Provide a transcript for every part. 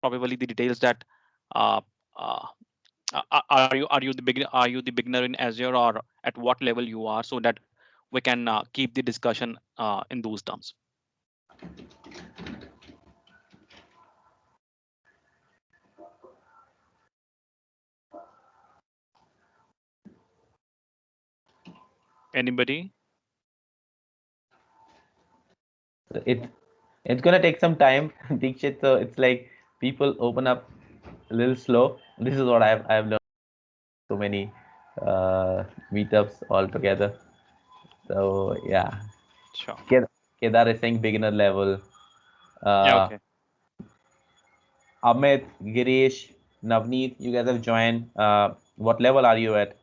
probably the details that uh, uh, are you the beginner in Azure, or at what level you are, so that we can keep the discussion in those terms. Anybody? It's gonna take some time, Dixit. So it's like people open up a little slow. This is what I've learned. So many meetups all together. So yeah, Sure. Kedar is saying beginner level. Yeah. Uh, Okay. Amit, Girish, Navneet, you guys have joined. What level are you at?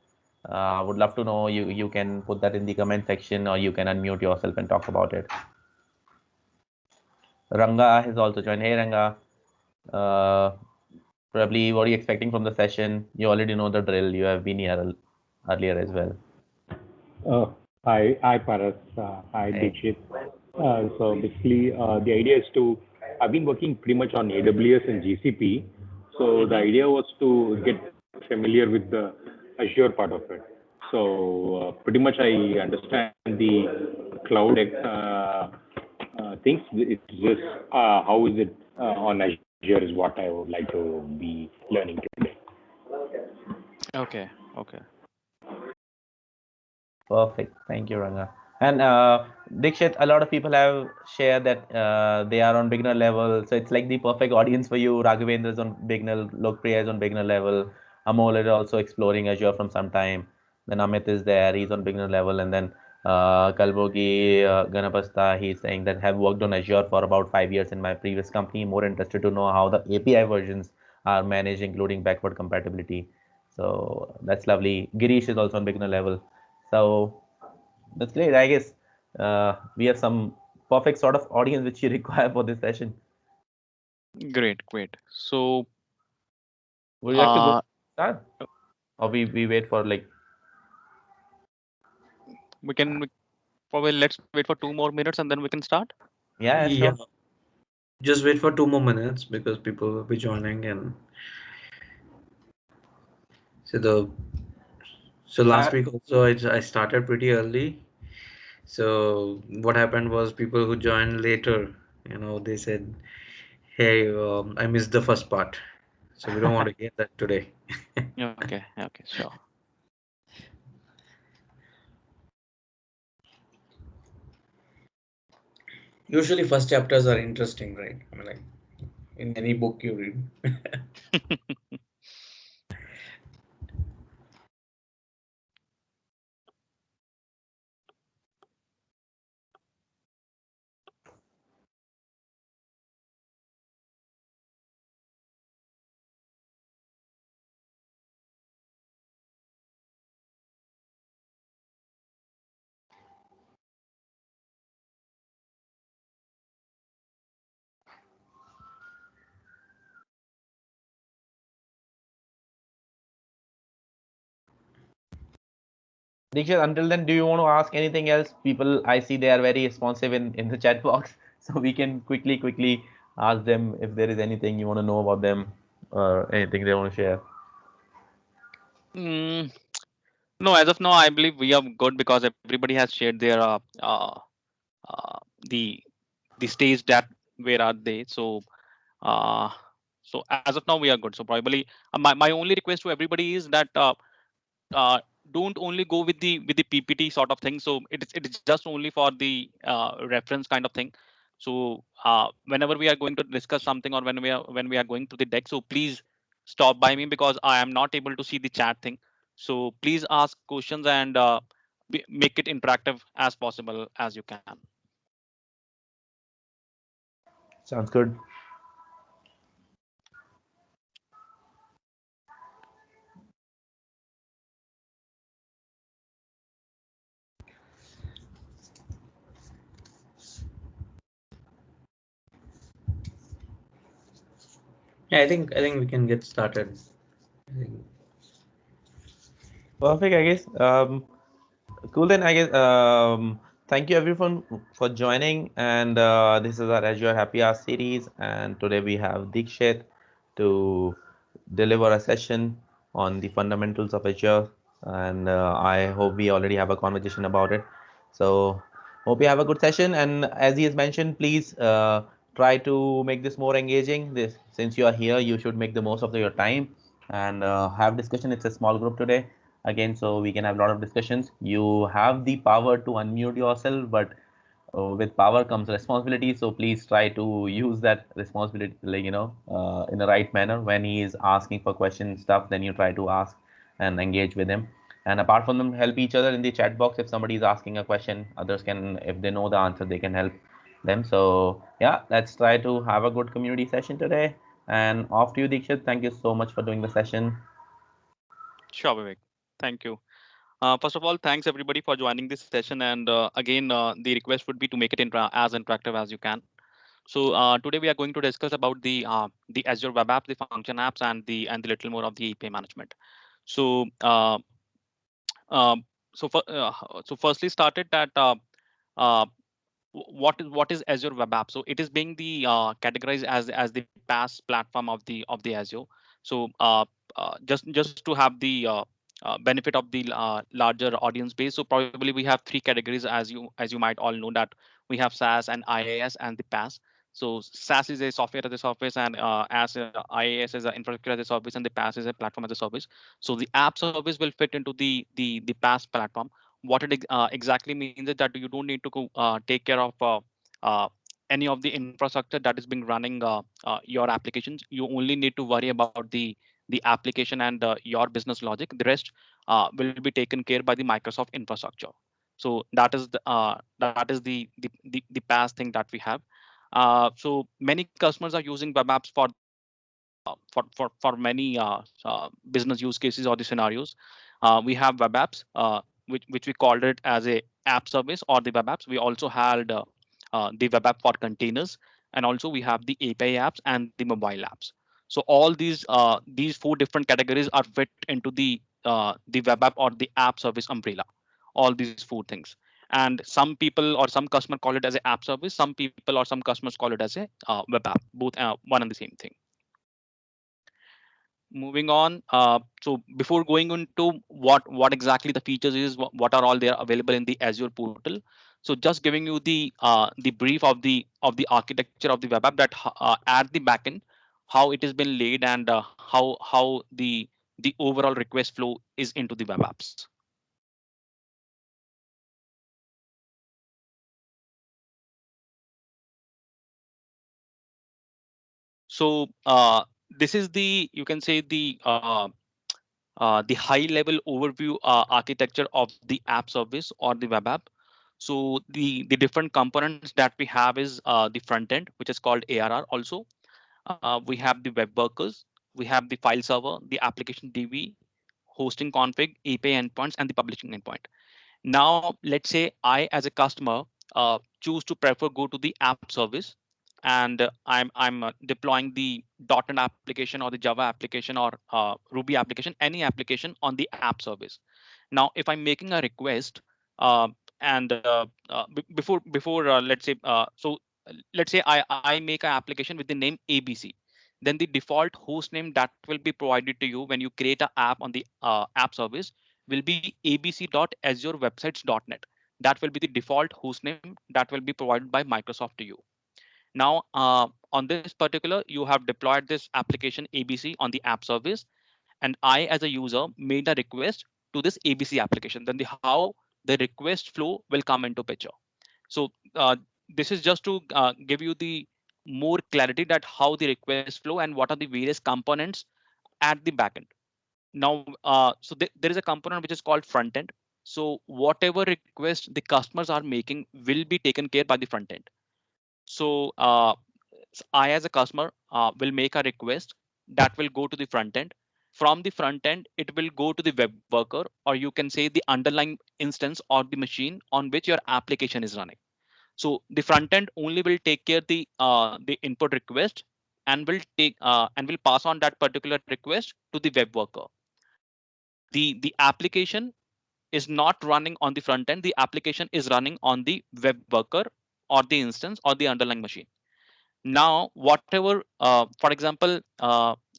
Would love to know. You can put that in the comment section, or you can unmute yourself and talk about it. Ranga has also joined. Hey Ranga. Uh, Probably what are you expecting from the session? You already know the drill. You have been here earlier as well. Hi, Paras. Hi, Hey. Dixit. So basically, the idea is to, I've been working pretty much on AWS and GCP. So the Mm-hmm. idea was to get familiar with the Azure part of it. So pretty much I understand the cloud things. It's just how is it on Azure is what I would like to be learning today. Okay. Okay. Perfect. Thank you, Ranga. And Dikshit, a lot of people have shared that they are on beginner level. So it's like the perfect audience for you. Raghavendra is on beginner, Lokpriya is on beginner level. Amol is also exploring Azure from some time. Then Amit is there, he's on beginner level. And then Kalbogi Ganapasta, he's saying that have worked on Azure for about 5 years in my previous company. More interested to know how the API versions are managed, including backward compatibility. So that's lovely. Girish is also on beginner level. So that's great. I guess we have some perfect sort of audience which you require for this session. Great. Great. So Would you like to go uh, start? Or we wait for like, we can probably let's wait for 2 more minutes and then we can start. yeah, Yeah, sure. just wait for 2 more minutes because people will be joining. And so the so last Uh, week also I started pretty early. So what happened was people who joined later, they said, "Hey, I missed the first part." So we don't want to hear that today. Okay. Okay. Sure. Usually, first chapters are interesting, right? I mean, like in any book you read. Diksha, until then, do you want to ask anything else? People, I see they are very responsive in the chat box. So we can quickly ask them if there is anything you want to know about them or anything they want to share. Mm, no, as of now, I believe we are good because everybody has shared their uh, the the stage that where are they. Uh, so as of now, we are good. So probably my only request to everybody is that uh, don't only go with the PPT sort of thing. So it is just only for the reference kind of thing. So whenever we are going to discuss something, or when we are going to the deck, so please stop by me because I am not able to see the chat thing. So please ask questions and make it interactive as possible as you can. Sounds good. Yeah, I think we can get started. I think Perfect, I guess. Cool then, I guess. Thank you everyone for joining. And this is our Azure Happy Hour series. And today we have Dikshit, to deliver a session on the fundamentals of Azure, and I hope we already have a conversation about it. So hope you have a good session. And as he has mentioned, please try to make this more engaging. This, since you are here, you should make the most of your time and have discussion. It's a small group today again, so we can have a lot of discussions. You have the power to unmute yourself, but with power comes responsibility, so please try to use that responsibility, like, in the right manner. When he is asking for question stuff, then you try to ask and engage with him. And apart from them, help each other in the chat box. If somebody is asking a question, others can, if they know the answer, they can help them. So yeah, let's try to have a good community session today. And off to you, Dikshit. Thank you so much for doing the session. Sure, Vivek. Thank you. First of all, thanks everybody for joining this session. And again, the request would be to make it as interactive as you can. So today we are going to discuss about the Azure Web Apps, the function apps, and the little more of the API management. So um, so firstly started that uh, what is Azure Web App? So it is being the categorized as the PaaS platform of the Azure. So just to have the benefit of the larger audience base. So probably we have three categories, as you might all know, that we have SaaS and IaaS and the PaaS. So SaaS is a software as a service, and as IaaS is an infrastructure as a service, and the PaaS is a platform as a service. So the app service will fit into the PaaS platform. What it exactly means is that you don't need to go take care of uh, any of the infrastructure that is being running your applications. You only need to worry about the application and your business logic. The rest will be taken care by the Microsoft infrastructure. So that is the past thing that we have. So many customers are using web apps for for many business use cases or the scenarios. We have web apps, which we called it as a app service or the web apps. We also had the web app for containers, and also we have the API apps and the mobile apps. So all these four different categories are fit into the web app or the app service umbrella. All these four things. And some people or some customer call it as an app service. Some people or some customers call it as a web app. Both one and the same thing. Moving on, so before going into what exactly the features is, what are all there available in the Azure portal. So just giving you the brief of the architecture of the web app, that at the backend, how it has been laid, and how the overall request flow is into the web apps. So this is the, you can say, the high level overview architecture of the app service or the web app. So the different components that we have is the front end, which is called ARR. Also, we have the web workers, we have the file server, the application DB, hosting config, API endpoints, and the publishing endpoint. Now, let's say I, as a customer, choose to prefer go to the app service, and I'm deploying the .NET application or the Java application or Ruby application, any application on the app service. Now, if I'm making a request, and before let's say I make an application with the name ABC, then the default host name that will be provided to you when you create an app on the app service will be abc.azurewebsites.net. That will be the default host name that will be provided by Microsoft to you. Now, on this particular, you have deployed this application ABC on the app service, and I, as a user, made a request to this ABC application. Then the how the request flow will come into picture. So this is just to give you the more clarity that how the request flow and what are the various components at the backend. Now, so there is a component which is called front end. So whatever request the customers are making will be taken care by the front end. So I, as a customer, will make a request that will go to the front end. From the front end, it will go to the web worker, or you can say the underlying instance or the machine on which your application is running. So the front end only will take care the input request, and will pass on that particular request to the web worker. The application is not running on the front end. The application is running on the web worker or the instance or the underlying machine. Now, whatever, for example,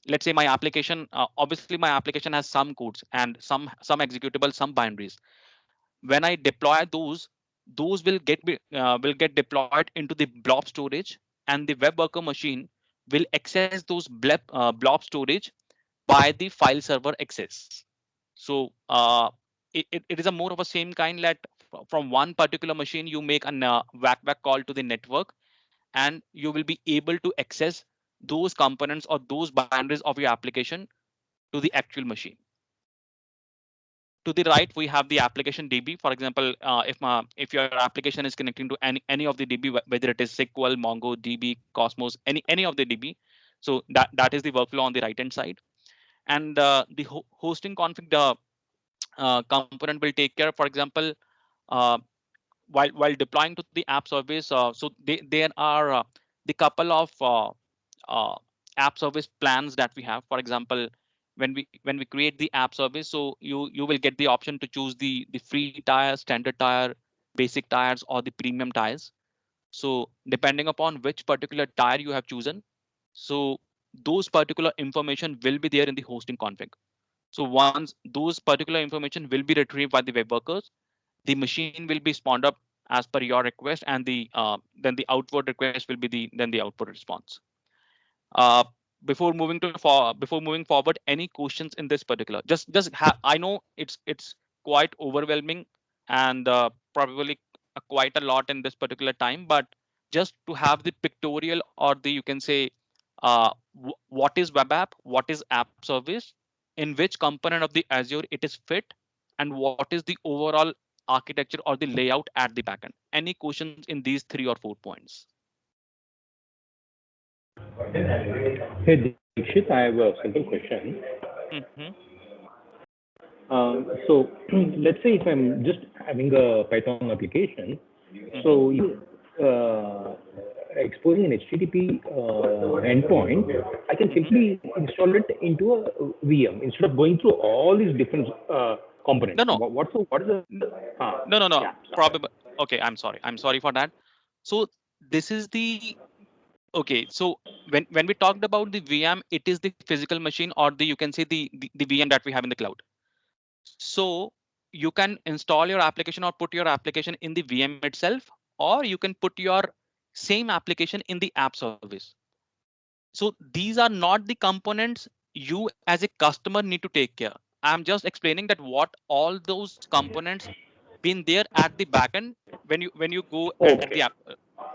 let's say my application, obviously my application has some codes and some executable, some binaries. When I deploy those will get deployed into the blob storage, and the web worker machine will access those blob storage by the file server access. So it is a more of a same kind that from one particular machine you make an whack call to the network, and you will be able to access those components or those binaries of your application to the actual machine. To the right, we have the application DB. For example, if your application is connecting to any of the DB, whether it is SQL, Mongo, DB, Cosmos, any of the DB, so that is the workflow on the right hand side. And the hosting config component will take care. For example, uh, while deploying to the app service, so there are the couple of uh, app service plans that we have. For example, when we create the app service, so you will get the option to choose the free tire, standard tire, basic tires, or the premium tires. So depending upon which particular tire you have chosen, so those particular information will be there in the hosting config. So once those particular information will be retrieved by the web workers, the machine will be spawned up as per your request, and then the outward request will be the output response. uh, before moving forward, any questions in this particular? I know it's quite overwhelming, and probably quite a lot in this particular time, but just to have the pictorial, or the, you can say, what is web app, what is app service, in which component of the Azure it is fit, and what is the overall architecture or the layout at the backend. Any questions in these 3 or 4 points? Hey, Dixit, I have a simple question. Mm-hmm. So let's say if I'm just having a Python application, Mm-hmm. so exposing an HTTP endpoint, I can Mm-hmm. simply install it into a VM instead of going through all these different No, components. no, What is the N- no. yeah, sorry. Probably. Okay, I'm sorry for that. So this is the okay. So when we talked about the VM, it is the physical machine, or the, you can say, the VM that we have in the cloud. So you can install your application or put your application in the VM itself, or you can put your same application in the app service. So these are not the components you as a customer need to take care. I'm just explaining that what all those components been there at the backend when you go at the Okay, app.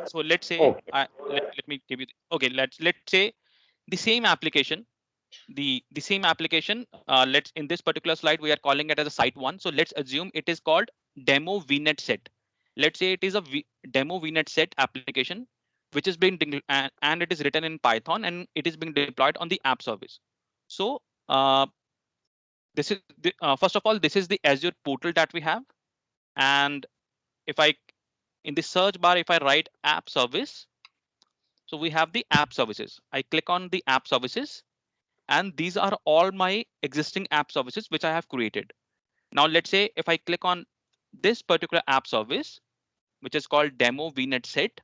So let's say okay, let me give you okay, let's say the same application, the same application, let's, in this particular slide we are calling it as a site one. So let's assume it is called demo vnet set. Let's say it is a demo vnet set application, which is being and it is written in Python, and it is being deployed on the app service. So uh, this is first of all, this is the Azure portal that we have. And if I, in the search bar, if I write app service, so we have the app services. I click on the app services, and these are all my existing app services which I have created. Now let's say if I click on this particular app service, which is called demo vnet set,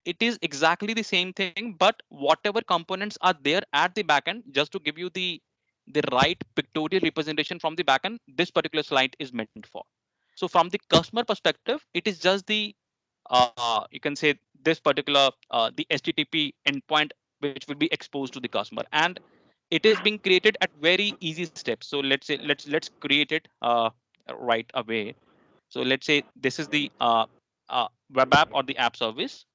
it is exactly the same thing, but whatever components are there at the backend, just to give you the right pictorial representation from the backend, this particular slide is meant for. So from the customer perspective, it is just the you can say this particular the HTTP endpoint which will be exposed to the customer, and it is being created at very easy steps. So let's say let's create it right away. So let's say this is the web app or the app service.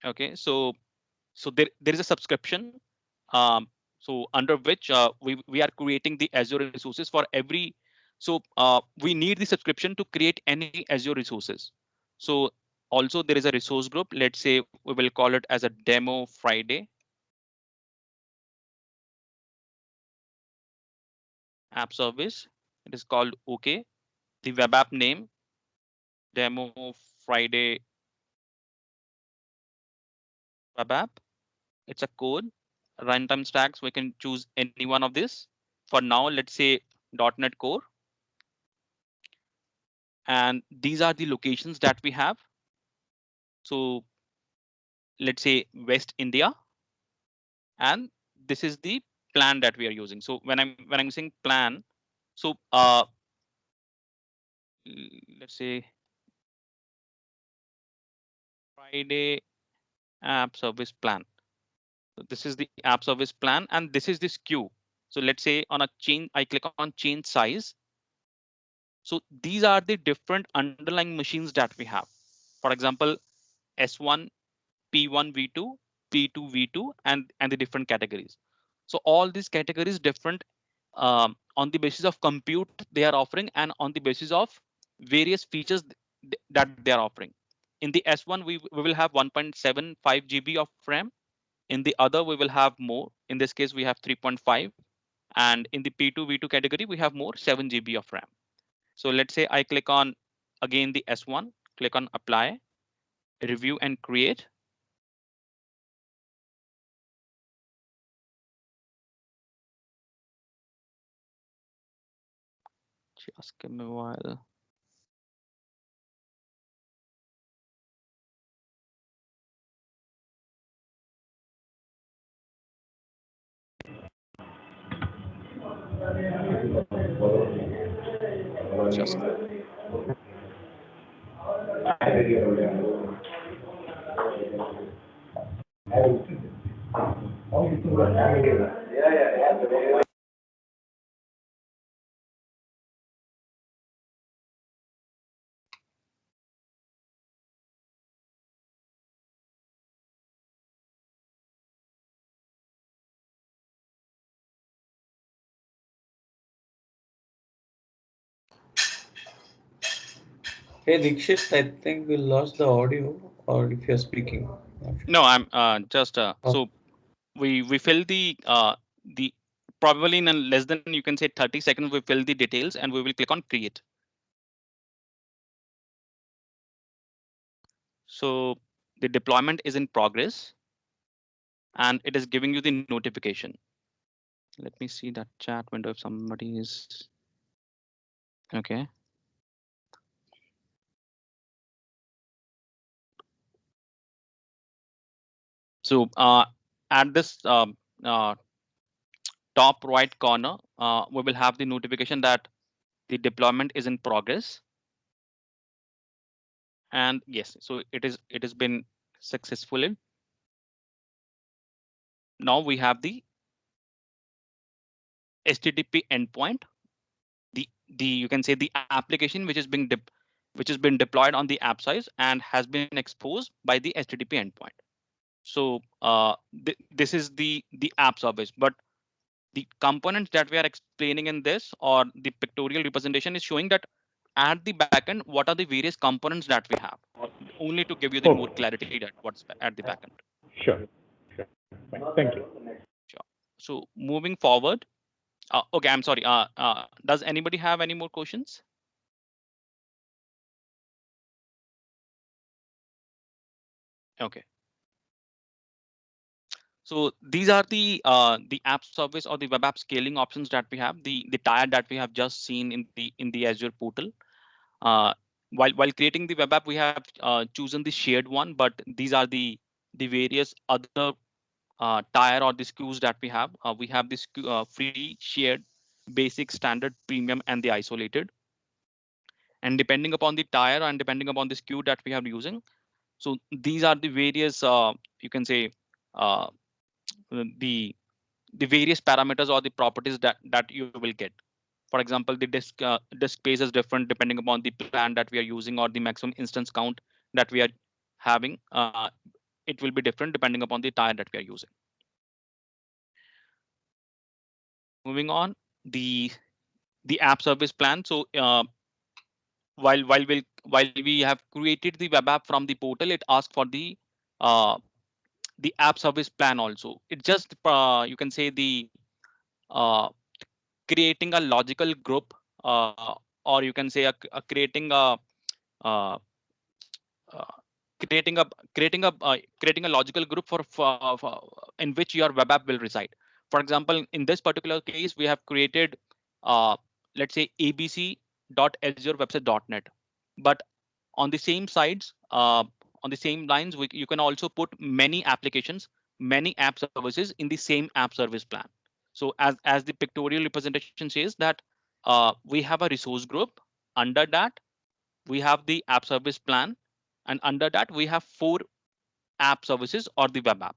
Okay, so there is a subscription, um, so under which we are creating the Azure resources for every. So we need the subscription to create any Azure resources. So also there is a resource group. Let's say we will call it as a demo Friday app service. It is called OK. The web app name, demo Friday web app. It's a code. Runtime stacks, we can choose any one of this. For now, let's say .NET Core. And these are the locations that we have. So let's say West India, and this is the plan that we are using. So when I'm using plan, so let's say Friday app service plan. So this is the app service plan, and this is this queue. So let's say on a change, I click on change size. So these are the different underlying machines that we have. For example, S1, P1, V2, P2, V2, and the different categories. So all these categories different on the basis of compute they are offering, and on the basis of various features that they are offering. In the S1, we will have 1.75 GB of RAM. In the other, we will have more. In this case, we have 3.5. And in the P2, V2 category, we have more 7 GB of RAM. So let's say I click on again the S1, click on apply, review and create. Just give me a while. Just Hey Dikshit, I think we lost the audio, or if you're speaking. no, I'm just Oh, so we fill the probably in a less than, you can say, 30 seconds, we fill the details and we will click on create. So the deployment is in progress and it is giving you the notification. Let me see that chat window if somebody is okay. So at this top right corner, we will have the notification that the deployment is in progress. And yes, so it has been successfully. Now we have the HTTP endpoint, the you can say the application which is which has been deployed on the app size and has been exposed by the HTTP endpoint. So this is the app service, but the components that we are explaining in this, or the pictorial representation, is showing that at the backend what are the various components that we have, only to give you the more Okay. clarity that what's at the backend. Sure. Sure. Fine. Thank you. Sure. So moving forward, okay, I'm sorry. Does anybody have any more questions? Okay. So these are the app service or the web app scaling options that we have. The tier that we have just seen in the Azure portal. Uh, while creating the web app, we have chosen the shared one, but these are the various other tier or the SKUs that we have. We have this free, shared, basic, standard, premium, and the isolated. And depending upon the tier and depending upon the SKU that we are using, so these are the various you can say uh, the the various parameters or the properties that you will get. For example, the disk space is different depending upon the plan that we are using, or the maximum instance count that we are having. It will be different depending upon the tier that we are using. Moving on, the app service plan. So while we have created the web app from the portal, it asks for uh, the app service plan also. It just you can say the uh, creating a logical group, or you can say creating a uh, uh, creating a logical group in which your web app will reside. For example, in this particular case, we have created let's say abc.azurewebsite.net, but on the same sides, on the same lines, you can also put many applications, many app services in the same app service plan. So as the pictorial representation says that we have a resource group. Under that, we have the app service plan, and under that we have 4 app services or the web app.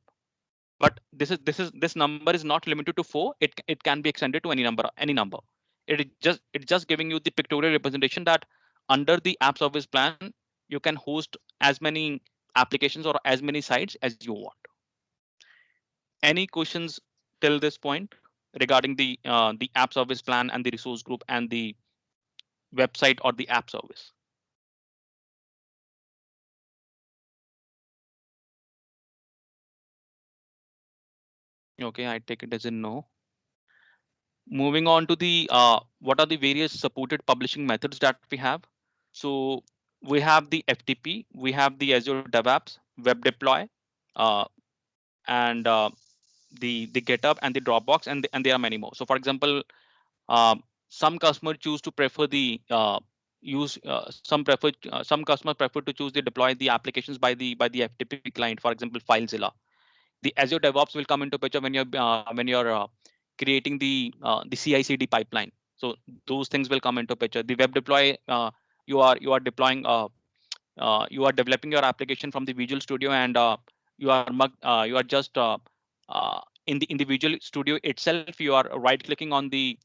But this number is not limited to 4. It can be extended to any number. It's just giving you the pictorial representation that under the app service plan you can host as many applications or as many sites as you want. Any questions till this point regarding the app service plan and the resource group and the website or the app service? Okay, I take it as a no. Moving on to the what are the various supported publishing methods that we have. So we have the FTP, we have the Azure DevOps, Web Deploy, uh, and the GitHub and the Dropbox, and there are many more. So for example, some customers choose to prefer the use some customers prefer to choose the deploy the applications by the FTP client. For example, FileZilla. The Azure DevOps will come into picture when you're creating the CI/CD pipeline. So those things will come into picture. The web deploy, you are deploying you are developing your application from the Visual Studio, and you are just in the Visual Studio itself. You are right clicking on the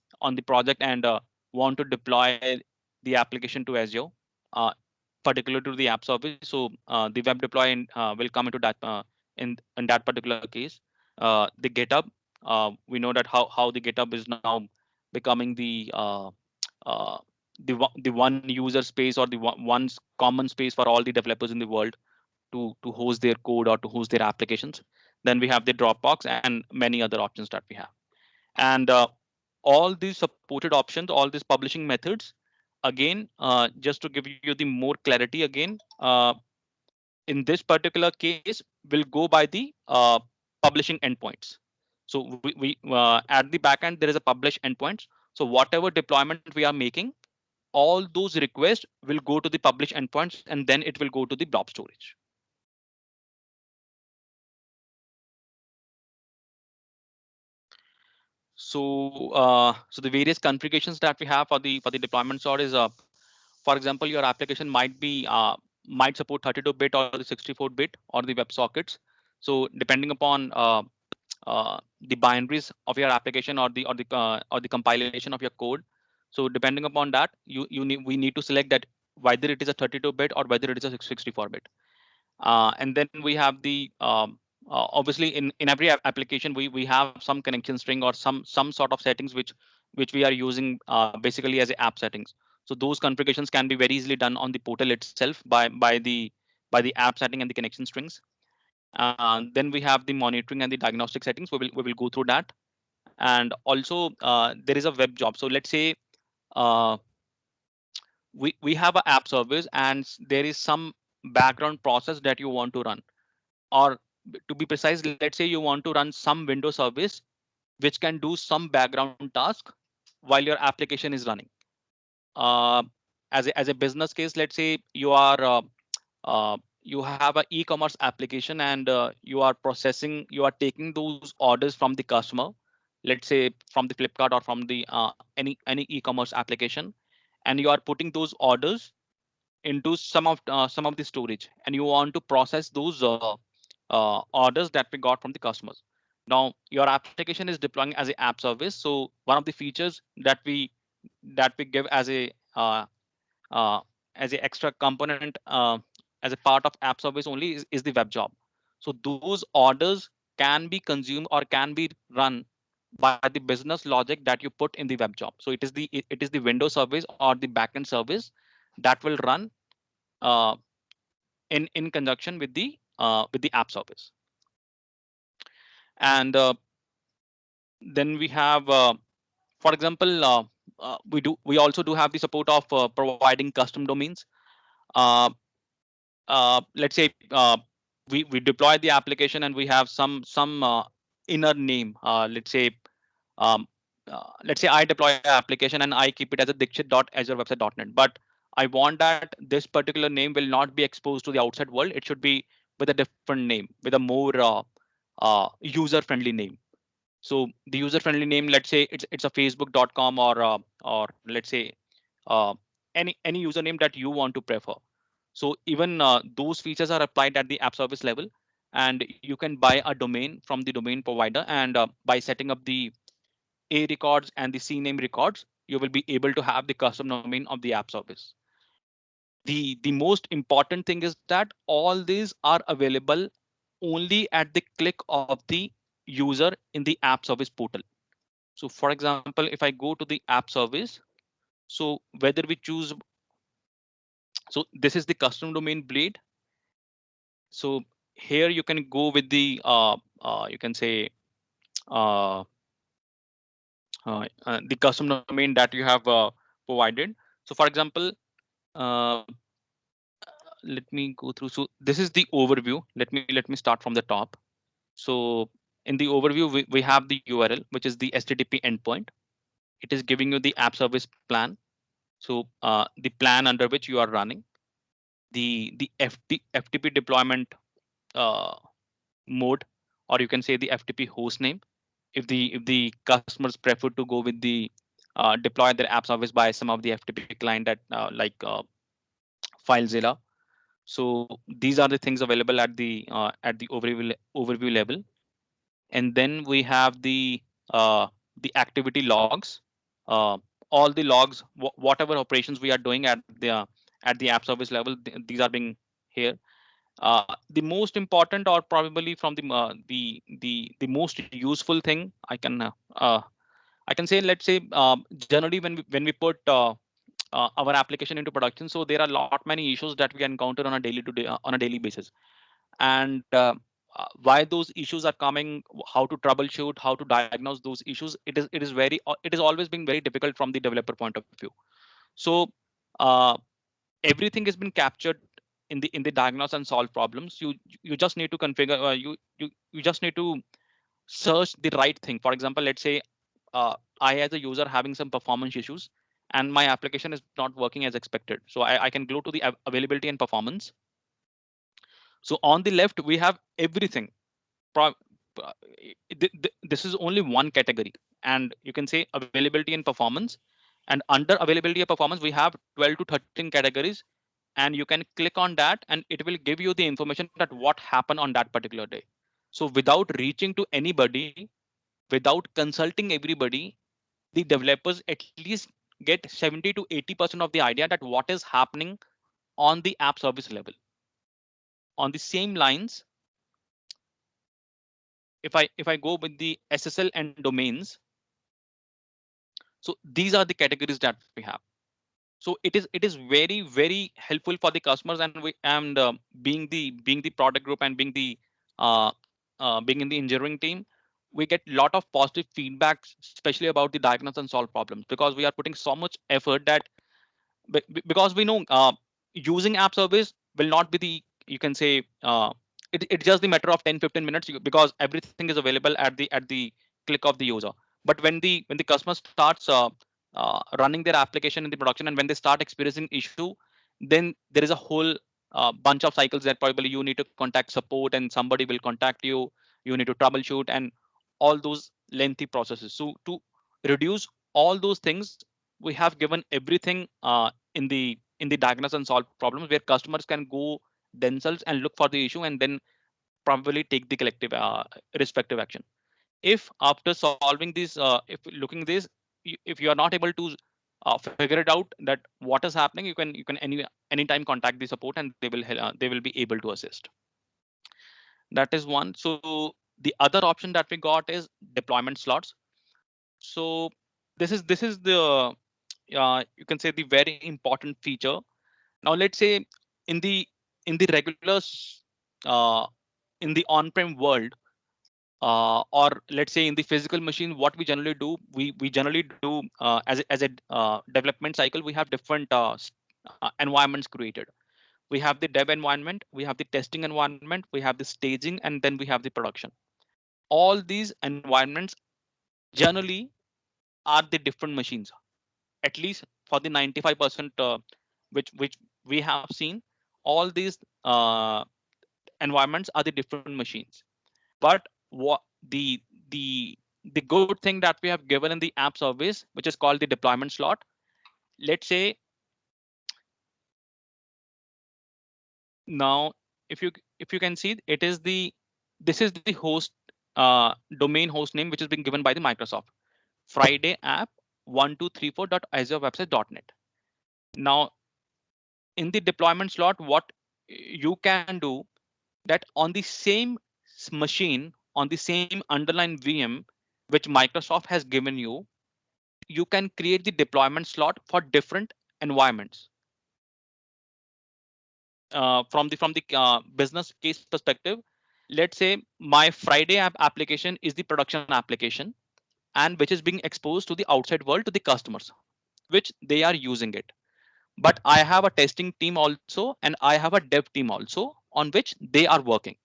project and want to deploy the application to Azure, uh, particular to the app service. So the web deploy will come into that in that particular case. The GitHub, we know that how the GitHub is now becoming uh, the one user space or the one common space for all the developers in the world to host their code or to host their applications. Then we have the Dropbox and many other options that we have. And all these supported options, all these publishing methods, again, just to give you the more clarity again, in this particular case, will go by the publishing endpoints. So we at the backend there is a publish endpoints. So whatever deployment we are making, all those requests will go to the publish endpoints, and then it will go to the blob storage. So the various configurations that we have for the deployment sort is, for example, your application might support 32-bit or the 64-bit or the WebSockets. So depending upon the binaries of your application or the compilation of your code. So depending upon that, we need to select that whether it is a 32-bit or whether it is a 64-bit. And then we have the obviously in every application we have some connection string or some sort of settings which we are using basically as app settings. So those configurations can be very easily done on the portal itself by the app setting and the connection strings. Then we have the monitoring and the diagnostic settings. We will go through that. And also there is a web job. So let's say uh, we have an app service and there is some background process that you want to run, or to be precise, let's say you want to run some window service which can do some background task while your application is running. uh, as a business case, let's say you have an e-commerce application and you are taking those orders from the customer, let's say from the Flipkart or from the any e-commerce application, and you are putting those orders into some of the storage, and you want to process those orders that we got from the customers. Now your application is deploying as an app service. So one of the features that we give uh, as a extra component as a part of app service only is the web job. So those orders can be consumed or can be run by the business logic that you put in the web job. So it is the window service or the backend service that will run uh, in conjunction with the app service. And then we have for example, we also do have the support of providing custom domains. uh, let's say we deploy the application and we have some inner name. Let's say I deploy an application and I keep it as a Dixit.azurewebsite.net, but I want that this particular name will not be exposed to the outside world. It should be with a different name, with a more user friendly name. So the user friendly name, let's say it's a facebook.com, or let's say uh, any username that you want to prefer. So even those features are applied at the app service level, and you can buy a domain from the domain provider, and by setting up the a records and the C name records, you will be able to have the custom domain of the app service. The most important thing is that all these are available only at the click of the user in the app service portal. So for example, if I go to the app service, so whether we choose, so this is the custom domain blade. So here you can go with the you can say uh, the custom domain that you have provided. So for example, uh, let me go through. So this is the overview. Let me start from the top. So in the overview, we have the URL, which is the HTTP endpoint. It is giving you the app service plan. So the plan under which you are running, the FTP deployment uh, mode, or you can say the FTP host name. If the customers prefer to go with the deploy their app service by some of the FTP client that like FileZilla. So these are the things available at the overview level. And then we have the activity logs, uh, all the logs, whatever operations we are doing at the app service level, these are being here. The most important, or probably from the most useful thing I can say, let's say generally when we put our application into production, so there are a lot many issues that we encounter on a daily basis. And why those issues are coming, how to troubleshoot, how to diagnose those issues, it is always being very difficult from the developer point of view. So uh, everything has been captured in the diagnose and solve problems. You just need to configure, you just need to search the right thing. For example, let's say I as a user having some performance issues, and my application is not working as expected. So I can go to the availability and performance. So on the left we have everything. This is only one category, and you can say availability and performance. And under availability and performance we have 12 to 13 categories, and you can click on that and it will give you the information that what happened on that particular day. So without reaching to anybody, without consulting everybody, the developers at least get 70 to 80% of the idea that what is happening on the app service level. On the same lines, if I go with the SSL and domains, so these are the categories that we have. So it is very helpful for the customers, and being the product group and uh, being in the engineering team, we get a lot of positive feedback, especially about the diagnose and solve problems, because we are putting so much effort that because we know using app service will not be the, you can say it's just the matter of 10-15 minutes, because everything is available at the click of the user. But when the customer starts running their application in the production, and when they start experiencing issue, then there is a whole bunch of cycles that probably you need to contact support, and somebody will contact you, you need to troubleshoot, and all those lengthy processes. So to reduce all those things, we have given everything in the diagnose and solve problems, where customers can go themselves and look for the issue, and then probably take the collective respective action. If after solving this, if looking this, if you are not able to figure it out that what is happening, you can anytime contact the support, and they will be able to assist. That is one. So the other option that we got is deployment slots. So this is the you can say the very important feature. Now let's say in the regular uh, in the on-prem world, or let's say in the physical machine, what we generally do, we generally do as a development cycle, we have different environments created. We have the dev environment, we have the testing environment, we have the staging, and then we have the production. All these environments generally are the different machines, at least for the 95% which we have seen, all these environments are the different machines. But what the good thing that we have given in the app service, which is called the deployment slot. Let's say now, if you can see, it is the this is the host domain host name which is being given by the Microsoft. Friday app 1234.azureWebsite.net. Now, in the deployment slot, what you can do, that on the same machine, on the same underlying VM which Microsoft has given you, you can create the deployment slot for different environments. From the business case perspective, let's say my Friday app application is the production application, and which is being exposed to the outside world, to the customers, which they are using it. But I have a testing team also, and I have a dev team also on which they are working.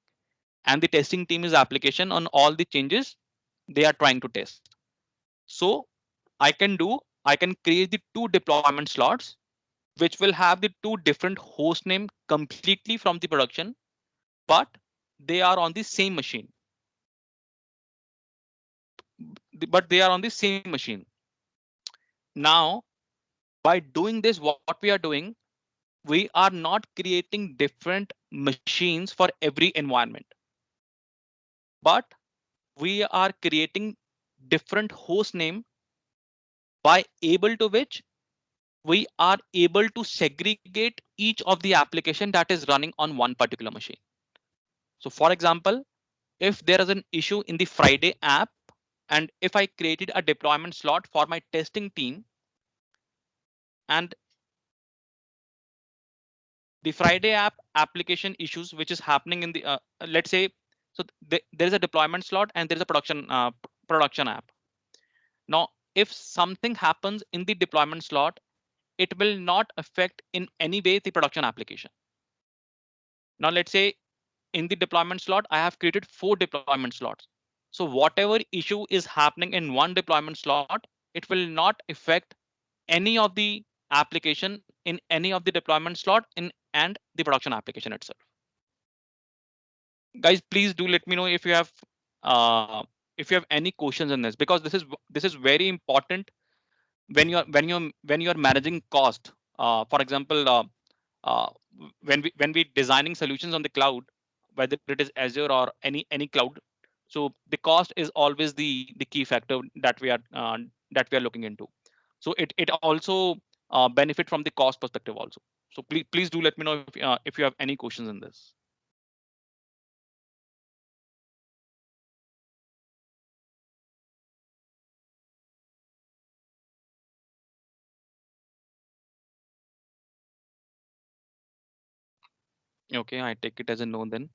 And the testing team is application on all the changes they are trying to test. So I can do, I can create the two deployment slots, which will have the two different host name completely from the production, but they are on the same machine. But they are on the same machine. Now, by doing this, what we are doing, we are not creating different machines for every environment, but we are creating different host name, by able to which we are able to segregate each of the application that is running on one particular machine. So for example, if there is an issue in the Friday app, and if I created a deployment slot for my testing team, and the Friday app application issues which is happening in the let's say, so there is a deployment slot and there is a production app. Now, if something happens in the deployment slot, it will not affect in any way the production application. Now, let's say in the deployment slot, I have created 4 deployment slots. So whatever issue is happening in one deployment slot, it will not affect any of the application in any of the deployment slot in and the production application itself. Guys, please do let me know uh, if you have any questions in this, because this is very important when you're managing cost. For example, uh, when we designing solutions on the cloud, whether it is Azure or any cloud, so the cost is always the key factor that we are looking into. So it also benefit from the cost perspective also. So please do let me know if you have any questions in this. Okay, I take it as a no then.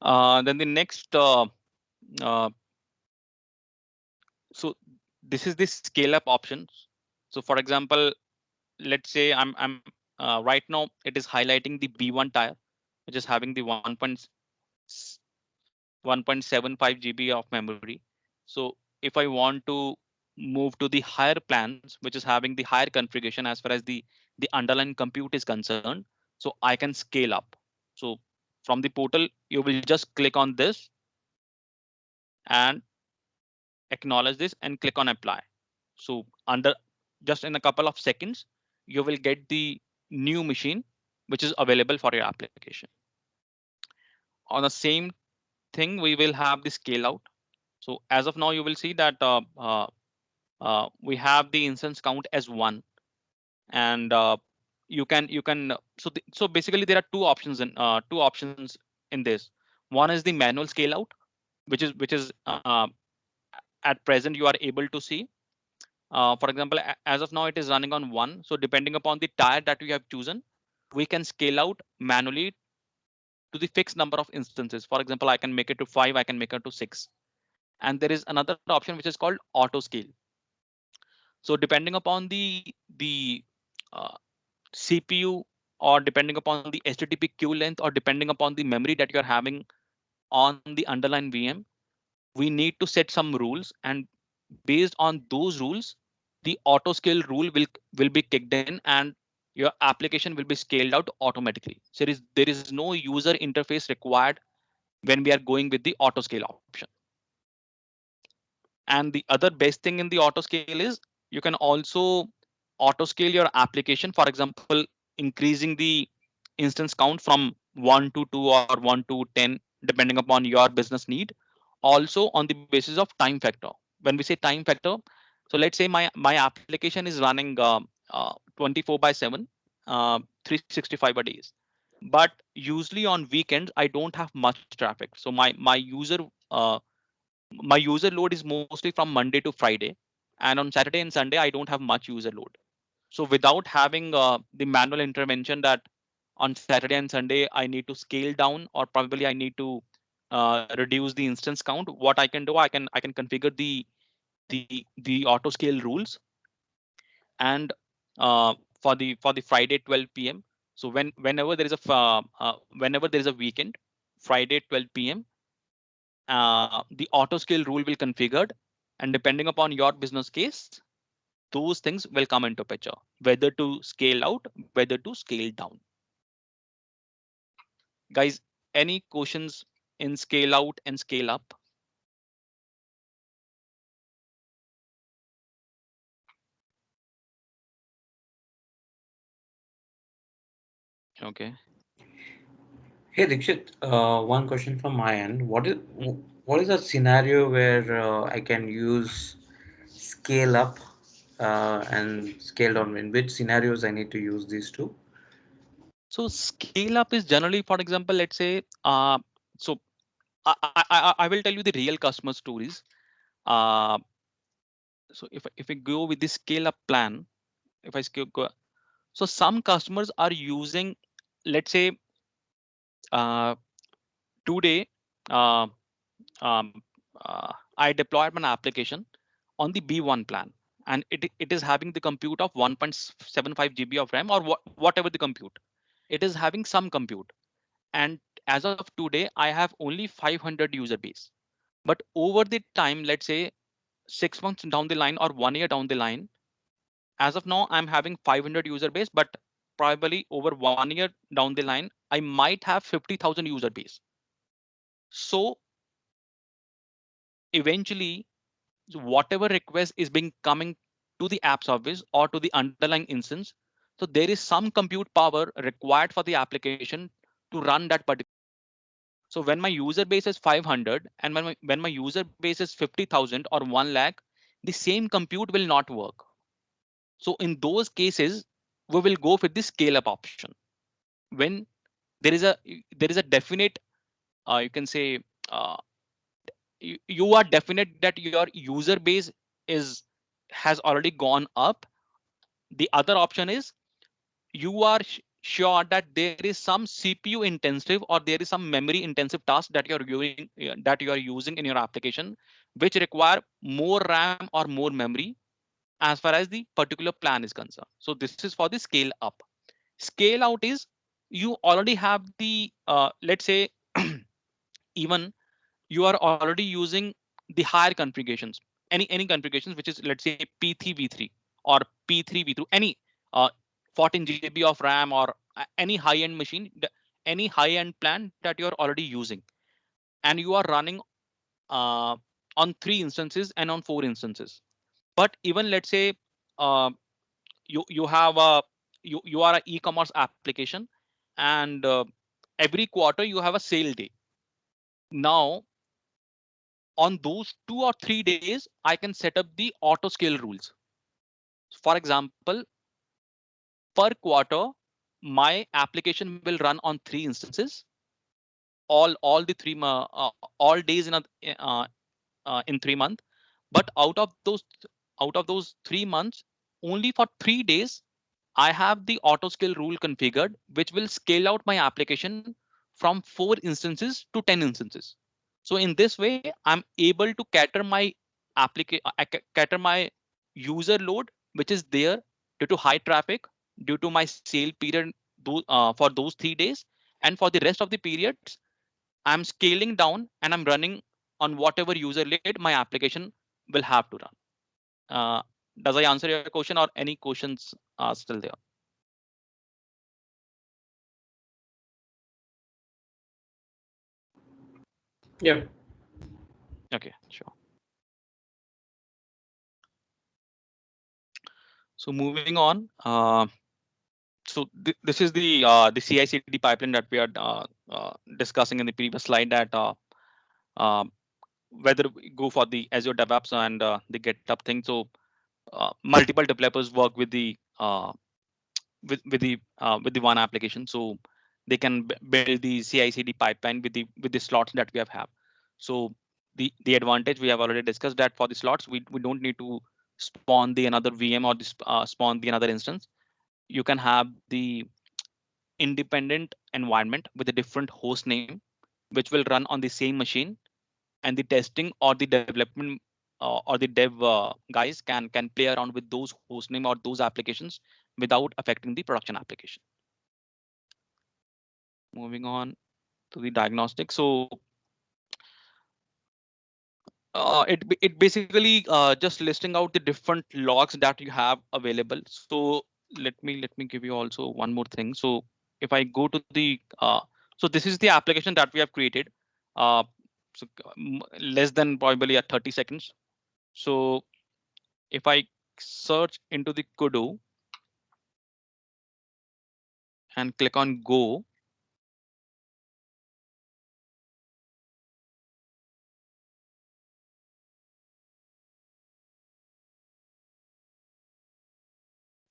Then the next, uh, so this is the scale up options. So for example, let's say I'm right now it is highlighting the B1 tire, which is having the 1.75 GB of memory. So if I want to move to the higher plans, which is having the higher configuration as far as the underlying compute is concerned, so I can scale up. So from the portal, you will just click on this and acknowledge this and click on apply. So under just in a couple of seconds, you will get the new machine which is available for your application. On the same thing, we will have the scale out. So as of now, you will see that we have the instance count as 1, and you can so basically there are two options in this. One is the manual scale out, which is at present you are able to see. For example, as of now, it is running on 1. So depending upon the tire that we have chosen, we can scale out manually to the fixed number of instances. For example, I can make it to 5, I can make it to 6. And there is another option which is called auto scale. So depending upon the uh, CPU, or depending upon the HTTP queue length, or depending upon the memory that you're having on the underlying VM, we need to set some rules, and based on those rules, the auto scale rule will be kicked in, and your application will be scaled out automatically. So there is no user interface required when we are going with the auto scale option. And the other best thing in the auto scale is you can also auto scale your application. For example, increasing the instance count from 1 to 2 or 1 to 10, depending upon your business need. Also on the basis of time factor. When we say time factor, so let's say my application is running 24/7, 365 a days. But usually on weekends, I don't have much traffic. So uh, my user load is mostly from Monday to Friday, and on Saturday and Sunday I don't have much user load. So without having the manual intervention that on Saturday and Sunday I need to scale down, or probably I need to reduce the instance count, what I can do, I can configure the auto scale rules. And for the Friday 12 p.m. So whenever there is whenever there is a weekend, Friday 12 p.m., the auto scale rule will configured, and depending upon your business case, those things will come into picture, whether to scale out, whether to scale down. Guys, any questions in scale out and scale up? Okay. Hey Dixit, one question from my end. What is a scenario where I can use scale up and scale down? In which scenarios I need to use these two? So scale up is generally, for example, let's say, so I will tell you the real customer stories. Uh, so if we go with the scale up plan, if I go, so some customers are using, let's say, uh, today, uh, um, I deployed an application on the B1 plan, and it is having the compute of 1.75 GB of RAM, or whatever the compute. It is having some compute, and as of today, I have only 500 user base. But over the time, let's say 6 months down the line or 1 year down the line, as of now, I'm having 500 user base, but probably over 1 year down the line, I might have 50,000 user base. So eventually, whatever request is being coming to the app service or to the underlying instance, so there is some compute power required for the application to run that particular. So when my user base is 500 and when my user base is 50,000 or 1 lakh, the same compute will not work. So in those cases, we will go with the scale up option. When there is a definite, you can say, uh, you are definite that your user base is has already gone up. The other option is you are sure that there is some CPU intensive or there is some memory intensive task that you are using in your application, which require more RAM or more memory as far as the particular plan is concerned. So this is for the scale up. Scale out is you already have the, let's say, even you are already using the higher configurations, any configurations which is, let's say, P3v3 or P3v2, any 14 GB of RAM, or any high end machine, any high end plan that you're already using, and you are running uh, on 3 instances and on 4 instances. But even let's say, uh, you have a you are an e-commerce application, and every quarter you have a sale day. Now on those 2 or 3 days, I can set up the auto scale rules. For example, per quarter, my application will run on 3 instances, all the all days uh, in 3 months. But out of those 3 months, only for 3 days, I have the auto scale rule configured, which will scale out my application from 4 instances to 10 instances. So in this way, I'm able to cater my user load, which is there due to high traffic, due to my sale period, for those 3 days, and for the rest of the periods, I'm scaling down and I'm running on whatever user load my application will have to run. Uh, does I answer your question, or any questions are still there? Yeah. Okay, sure. So moving on. So this is the CI/CD pipeline that we are discussing in the previous slide. That uh, whether we go for the Azure DevOps and the GitHub thing. So multiple developers work with the one application, so they can build the CI/CD pipeline with the slots that we have. So the advantage we have already discussed, that for the slots we don't need to spawn the another VM or spawn the another instance. You can have the independent environment with a different host name, which will run on the same machine, and the testing or the development or the dev guys can play around with those host name or those applications without affecting the production application. Moving on to the diagnostic. So it basically just listing out the different logs that you have available. So let me give you also one more thing. So if I go to the so this is the application that we have created. Uh, so less than probably at 30 seconds. So if I search into the Kudu and click on go,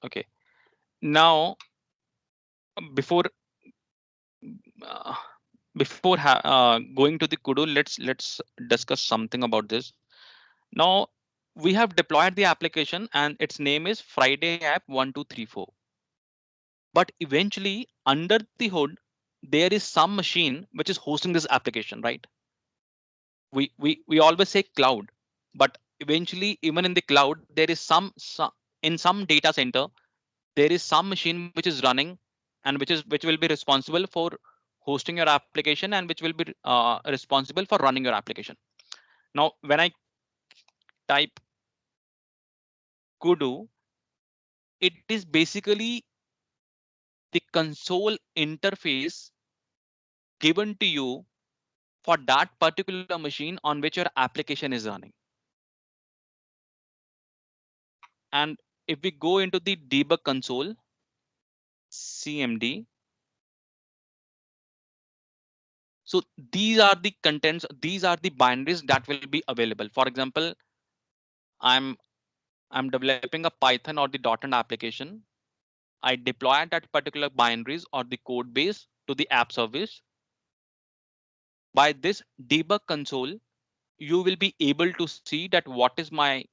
okay. Now before uh, going to the Kudu, let's discuss something about this. Now we have deployed the application and its name is Friday app 1234. But eventually under the hood, there is some machine which is hosting this application, right? We always say cloud, but eventually even in the cloud, there is some in some data center, there is some machine which is running and which will be responsible for hosting your application and which will be responsible for running your application. Now when I type kudu, it is basically the console interface given to you for that particular machine on which your application is running. And if we go into the debug console, CMD, so these are the contents, these are the binaries that will be available. For example, I'm I'm developing a Python or the .NET application. I deploy that particular binaries or the code base to the app service. By this debug console, you will be able to see that what is my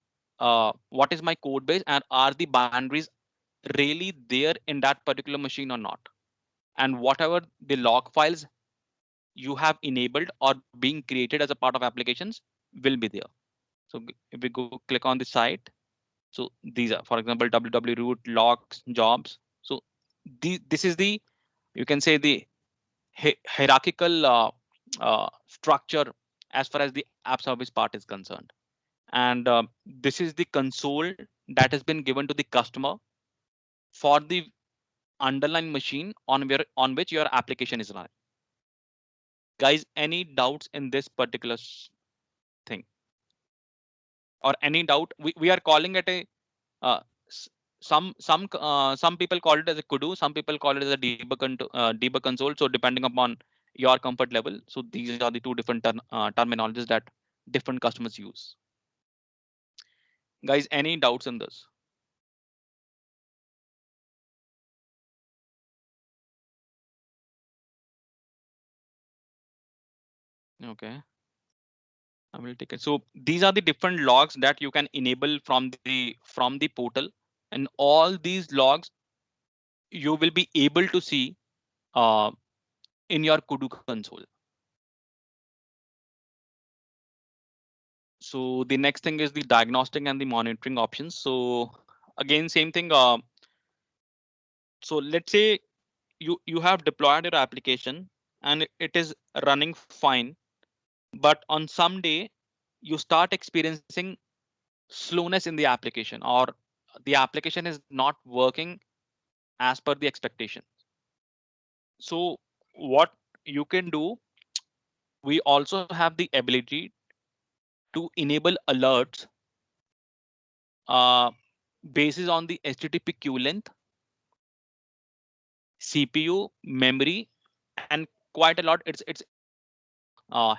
code base and are the binaries really there in that particular machine or not, and whatever the log files you have enabled or being created as a part of applications will be there. So if we go click on the site, so these are, for example, www root logs jobs. So this is the, you can say, the hierarchical structure as far as the app service part is concerned. And this is the console that has been given to the customer for the underlying machine on which your application is running. Guys, any doubts in this particular thing, or any doubt? We are calling it a uh, some people call it as a kudu, some people call it as a debug console. So depending upon your comfort level, so these are the two different terminologies that different customers use. Guys, any doubts in this? Okay, I will take it. So these are the different logs that you can enable from the portal, and all these logs you will be able to see uh, in your Kudu console. So the next thing is the diagnostic and the monitoring options. So again, same thing. So let's say you have deployed your application and it is running fine, but on some day you start experiencing slowness in the application, or the application is not working as per the expectation. So what you can do, we also have the ability to enable alerts uh, basis on the HTTP queue length, CPU, memory, and quite a lot. It's a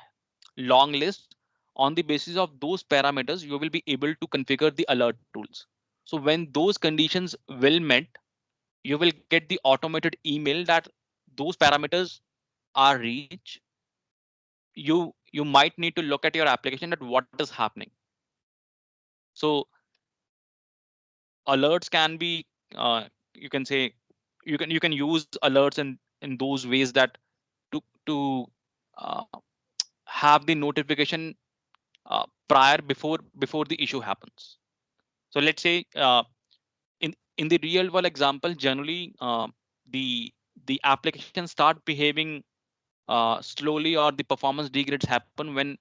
long list. On the basis of those parameters, you will be able to configure the alert tools. So when those conditions will met, you will get the automated email that those parameters are reached. You might need to look at your application at what is happening. So alerts can be you can say you can use alerts in those ways that to uh, have the notification before the issue happens. So let's say in the real world example, generally the application start behaving slowly, or the performance degrades happen when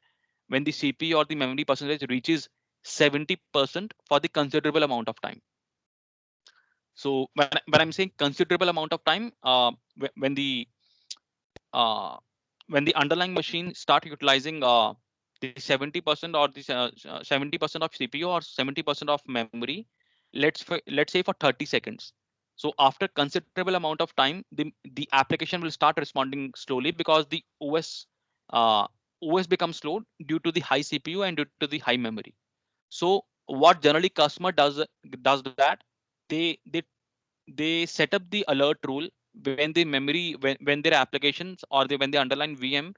the CPU or the memory percentage reaches 70% for the considerable amount of time. So when I'm saying considerable amount of time, uh, when the underlying machine start utilizing the 70% or the 70% of CPU or 70% of memory, let's say for 30 seconds. So after considerable amount of time, the application will start responding slowly because the uh, OS becomes slow due to the high CPU and due to the high memory. So what generally customer does that, they they set up the alert rule when the memory when their applications or when the underlying VM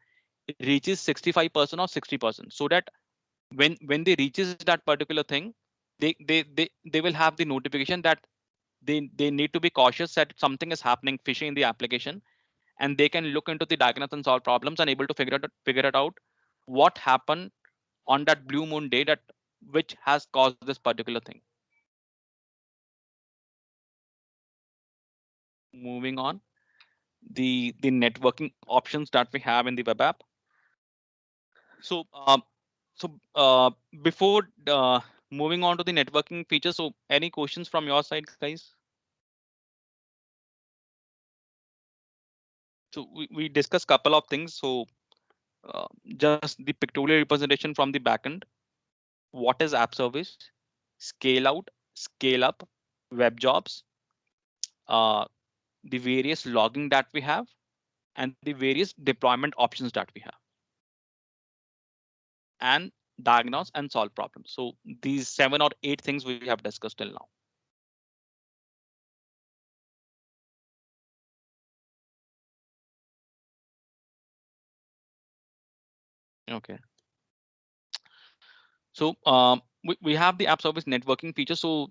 reaches 65% or 60%, so that when they reaches that particular thing, they will have the notification that they need to be cautious that something is happening fishy in the application, and they can look into the diagnose and solve problems and able to figure it out what happened on that blue moon day that which has caused this particular thing. Moving on, the networking options that we have in the web app. So so before moving on to the networking features, so any questions from your side, guys? So we discussed couple of things. So just the pictorial representation from the backend. What is app service? Scale out, scale up, web jobs, uh, the various logging that we have, and the various deployment options that we have, and diagnose and solve problems. So these 7 or 8 things we have discussed till now. Okay. So we have the app service networking feature. So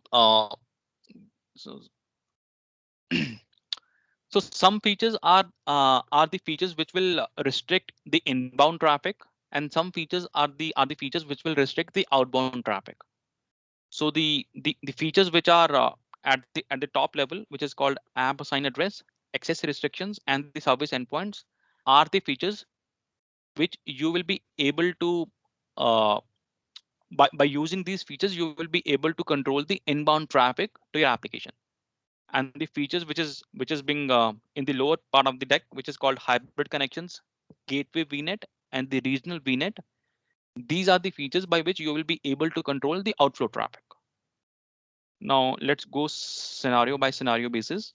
so some features are the features which will restrict the inbound traffic, and some features are the features which will restrict the outbound traffic. So the features which are at the top level, which is called app assign address, access restrictions, and the service endpoints, are the features which you will be able to uh, by using these features, you will be able to control the inbound traffic to your application. And the features which is being in the lower part of the deck, which is called hybrid connections, gateway VNet, and the regional VNet. These are the features by which you will be able to control the outflow traffic. Now let's go scenario by scenario basis.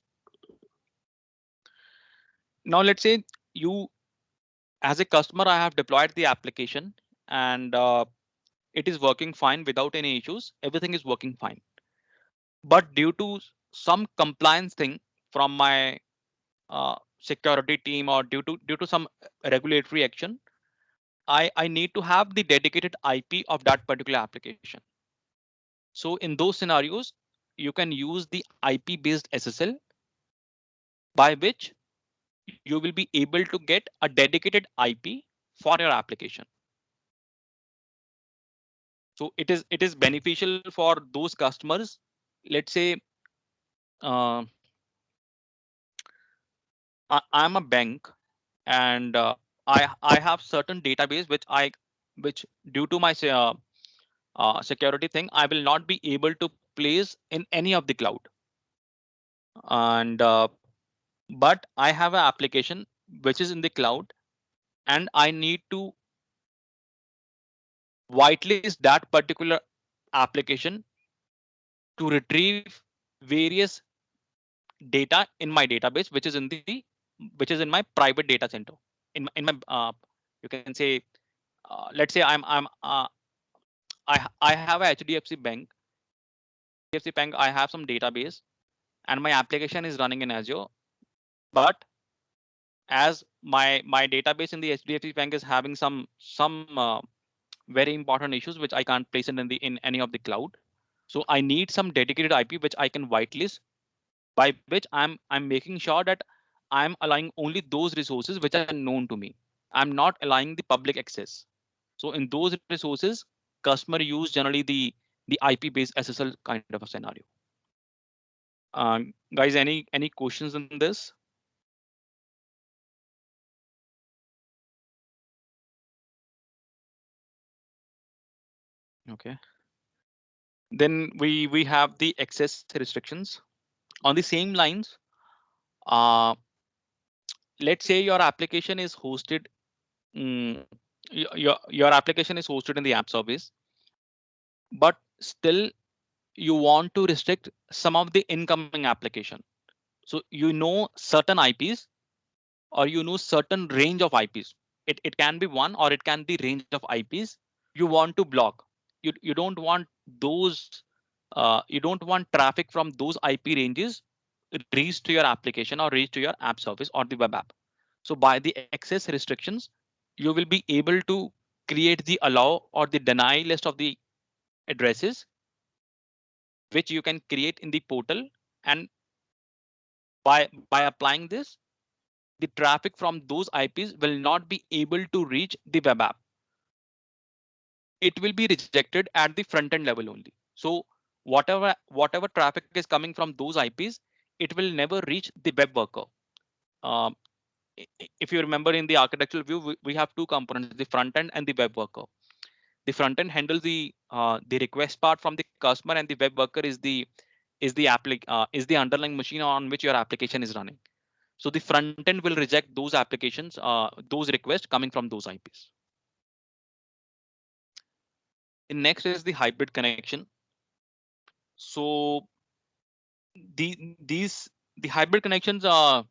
Now let's say you, as a customer, I have deployed the application, and it is working fine without any issues. Everything is working fine. But due to some compliance thing from my security team, or due to some regulatory action, I need to have the dedicated IP of that particular application. So in those scenarios, you can use the IP based SSL, by which you will be able to get a dedicated IP for your application. So it is beneficial for those customers. Let's say uh, I'm a bank, and I have certain database which due to my security thing, I will not be able to place in any of the cloud. And but I have an application which is in the cloud, and I need to whitelist that particular application to retrieve various data in my database, which is in my private data center. In my you can say, let's say I have a HDFC bank. HDFC bank, I have some database, and my application is running in Azure. But as my database in the HDFC bank is having some very important issues which I can't place it in any of the cloud. So I need some dedicated IP which I can whitelist, by which I'm making sure that I'm allowing only those resources which are known to me. I'm not allowing the public access. So in those resources, customer use generally the IP based SSL kind of a scenario. Guys, any questions on this? Okay. Then we have the access restrictions. On the same lines, uh, let's say your application is hosted. Your application is hosted in the app service, but still you want to restrict some of the incoming application. So you know certain IPs, or you know certain range of IPs. It can be one or it can be range of IPs you want to block. You don't want those you don't want traffic from those IP ranges reach to your application or reach to your app service or the web app. So by the access restrictions, you will be able to create the allow or the deny list of the addresses which you can create in the portal. And by applying this, the traffic from those IPs will not be able to reach the web app. It will be rejected at the front end level only. So whatever traffic is coming from those IPs, it will never reach the web worker. Um, if you remember in the architectural view, we have two components: the front end and the web worker. The front end handles the request part from the customer, and the web worker is the underlying machine on which your application is running. So the front end will reject those applications, those requests coming from those IPs. The next is the hybrid connection. So the hybrid connections are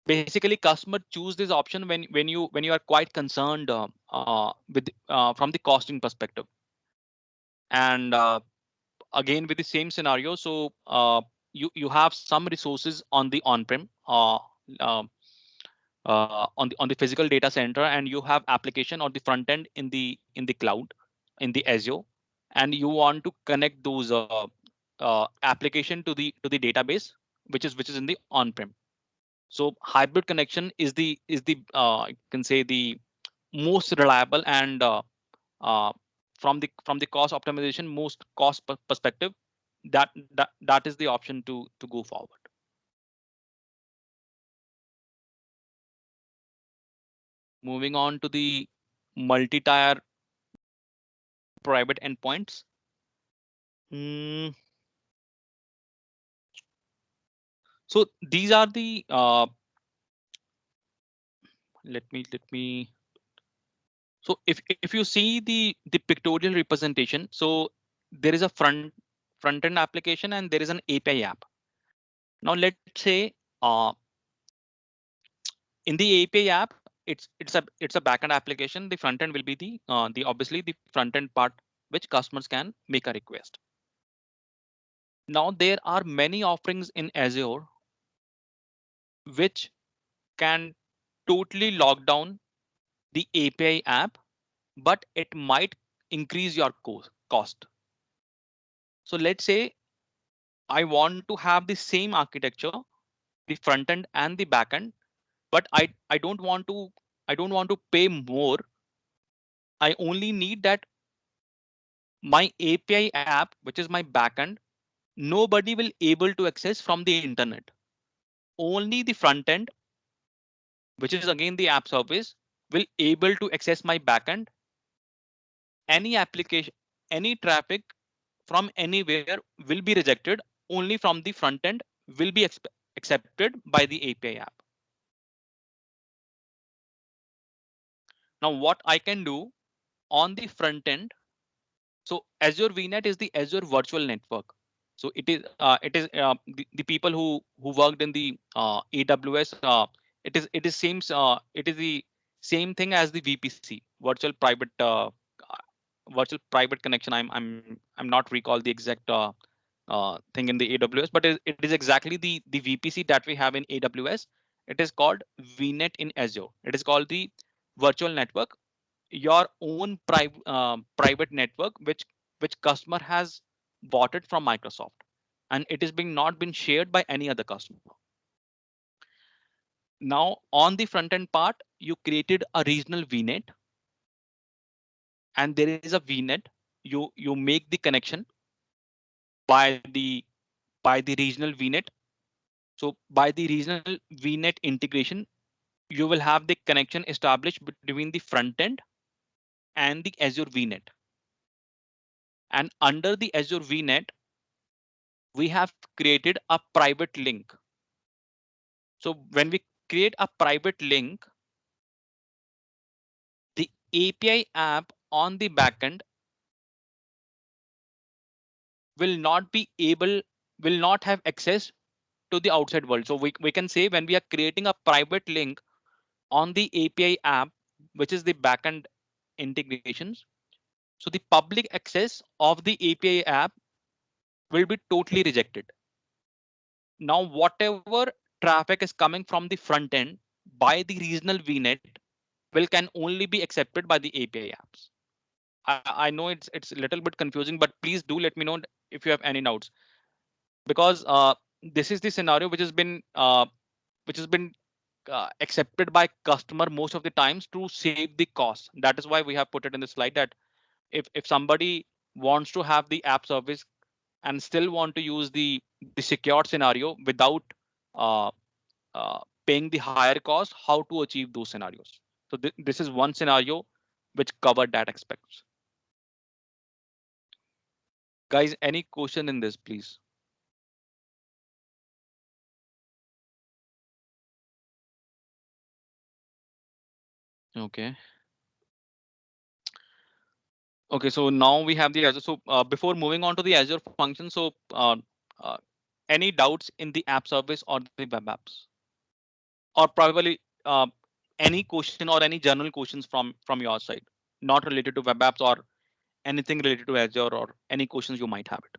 basically customer choose this option when you are quite concerned with from the costing perspective. And again with the same scenario, so you have some resources on the on-prem uh, on the physical data center, and you have application on the front end in the cloud, in the Azure, and you want to connect those application to the database which is in the on-prem. So hybrid connection is the you can say the most reliable and uh, from the cost optimization, most cost perspective, that is the option to go forward. Moving on to the multi-tier private endpoints. Mm, so these are the let me. So if you see the pictorial representation, so there is a front end application and there is an API app. Now let's say in the API app, it's a backend application. The front end will be the obviously the front end part which customers can make a request. Now there are many offerings in Azure which can totally lock down the API app, but it might increase your cost. So let's say I want to have the same architecture, the front end and the back end, but I don't want to pay more. I only need that my API app, which is my backend, nobody will able to access from the internet. Only the front end, which is again the app service, will able to access my backend. Any application, any traffic from anywhere will be rejected. Only from the front end will be accepted by the API app. Now what I can do on the front end, so Azure VNet is the Azure virtual network. So the people who worked in the AWS. It is the same thing as the VPC, virtual private connection. I'm not recall the exact thing in the AWS, but it is exactly the VPC that we have in AWS. It is called VNet in Azure. It is called the virtual network, your own private network, which customer has bought it from Microsoft, and it is being not been shared by any other customer. Now on the front end part, you created a regional VNet, and there is a VNet. You make the connection by the regional VNet. So by the regional VNet integration, you will have the connection established between the front end and the Azure VNet. And under the Azure VNet, we have created a private link. So when we create a private link, the API app on the backend will not have access to the outside world. So we can say when we are creating a private link on the API app, which is the backend integrations, so the public access of the API app will be totally rejected. Now, whatever traffic is coming from the front end by the regional VNet will can only be accepted by the API apps. I know it's a little bit confusing, but please do let me know if you have any doubts, because this is the scenario which has been accepted by customer most of the times to save the cost. That is why we have put it in the slide that if somebody wants to have the app service and still want to use the secured scenario without uh, paying the higher cost, how to achieve those scenarios. So this is one scenario which covered that aspects. Guys, any question in this, please? Okay. Okay, so now we have the Azure. So before moving on to the Azure function, so uh, any doubts in the app service or the web apps, or probably any question or any general questions from your side, not related to web apps or anything related to Azure, or any questions you might have it.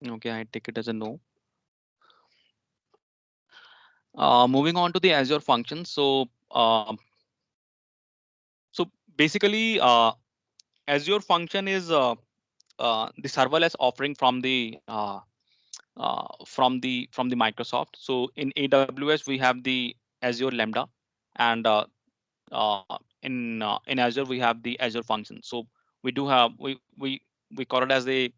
Okay, I take it as a no. Moving on to the Azure functions. So basically, Azure function is the serverless offering from the Microsoft. So in AWS we have the Azure Lambda, and uh, in Azure we have the Azure function. So we do have we call it as a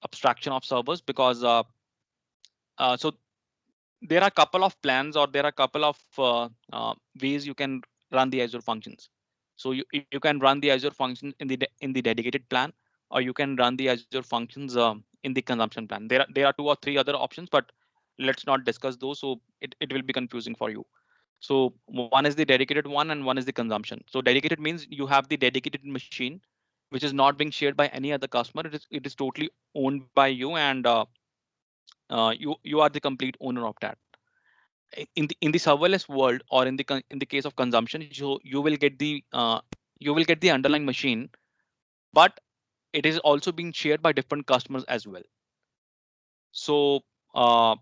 abstraction of servers, because so there are a couple of plans, or there are a couple of ways you can run the Azure functions. So you can run the Azure function in the dedicated plan, or you can run the Azure functions in the consumption plan. There are two or three other options, but let's not discuss those. So it will be confusing for you. So one is the dedicated one and one is the consumption. So dedicated means you have the dedicated machine, which is not being shared by any other customer. It is totally owned by you, and you are the complete owner of that. In the serverless world, or in the case of consumption, you will get the underlying machine, but it is also being shared by different customers as well. So uh,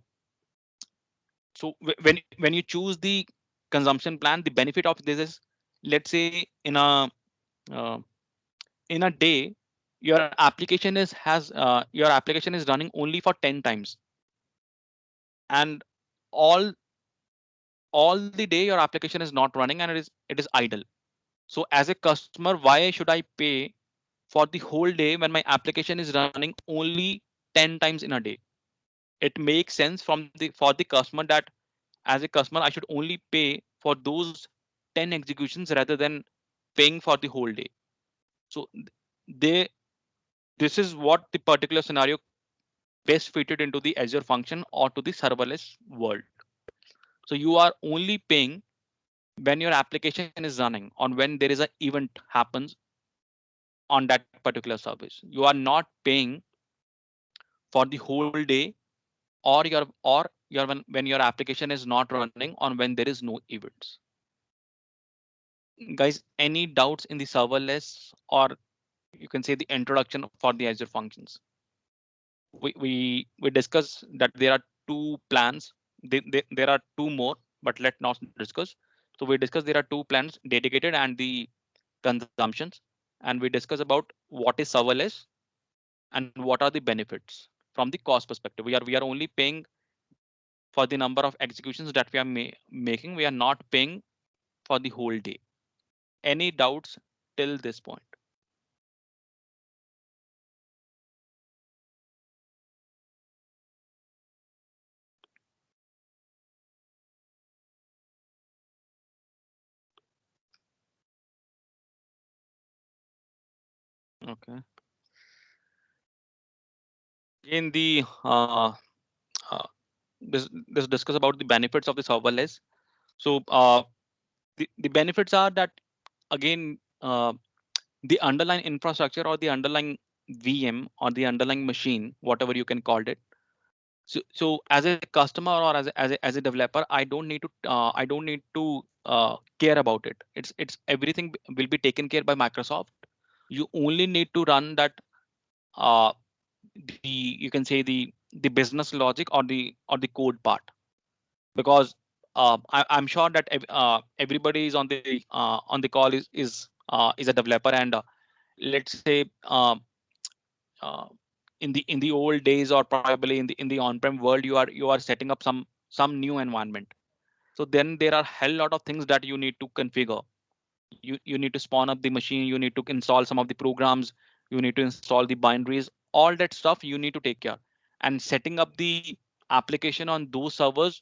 when you choose the consumption plan, the benefit of this is, let's say uh, in a day, your application is running only for 10 times, and all all the day your application is not running, and it is idle. So as a customer, why should I pay for the whole day when my application is running only 10 times in a day? It makes sense for the customer that as a customer I should only pay for those 10 executions rather than paying for the whole day. So they this is what the particular scenario best fitted into the Azure function or to the serverless world. So you are only paying when your application is running, on when there is an event happens on that particular service. You are not paying for the whole day or your when your application is not running on when there is no events. Guys, any doubts in the serverless, or you can say the introduction for the Azure functions? We discuss that there are two plans. There are two more, but let not discuss. So we discuss there are two plans, dedicated and the consumptions, and we discuss about what is serverless and what are the benefits from the cost perspective. We are only paying for the number of executions that we are making. We are not paying for the whole day. Any doubts till this point? Okay. In the uh, this discuss about the benefits of the serverless. So the benefits are that, again, the underlying infrastructure or the underlying VM or the underlying machine, whatever you can call it. So as a customer or as a developer, I don't need to care about it. It's everything will be taken care by Microsoft. You only need to run that, uh, the you can say the business logic or the code part, because I'm sure that everybody is on the call is a developer, and let's say, uh, in the old days, or probably in the on-prem world, you are setting up some new environment. So then there are hell lot of things that you need to configure. You need to spawn up the machine, you need to install some of the programs, you need to install the binaries, all that stuff you need to take care. And setting up the application on those servers,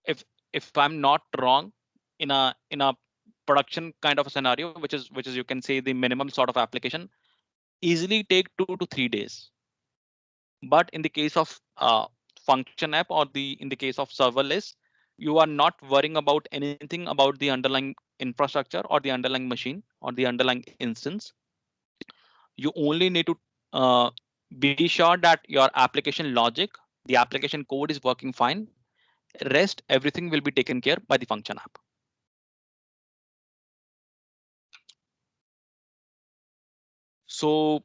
if I'm not wrong, in a production kind of a scenario, which is you can say the minimum sort of application, easily take 2 to 3 days. But in the case of function app, or in the case of serverless, you are not worrying about anything about the underlying infrastructure or the underlying machine or the underlying instance. You only need to be sure that your application logic, the application code is working fine. Rest everything will be taken care by the function app. So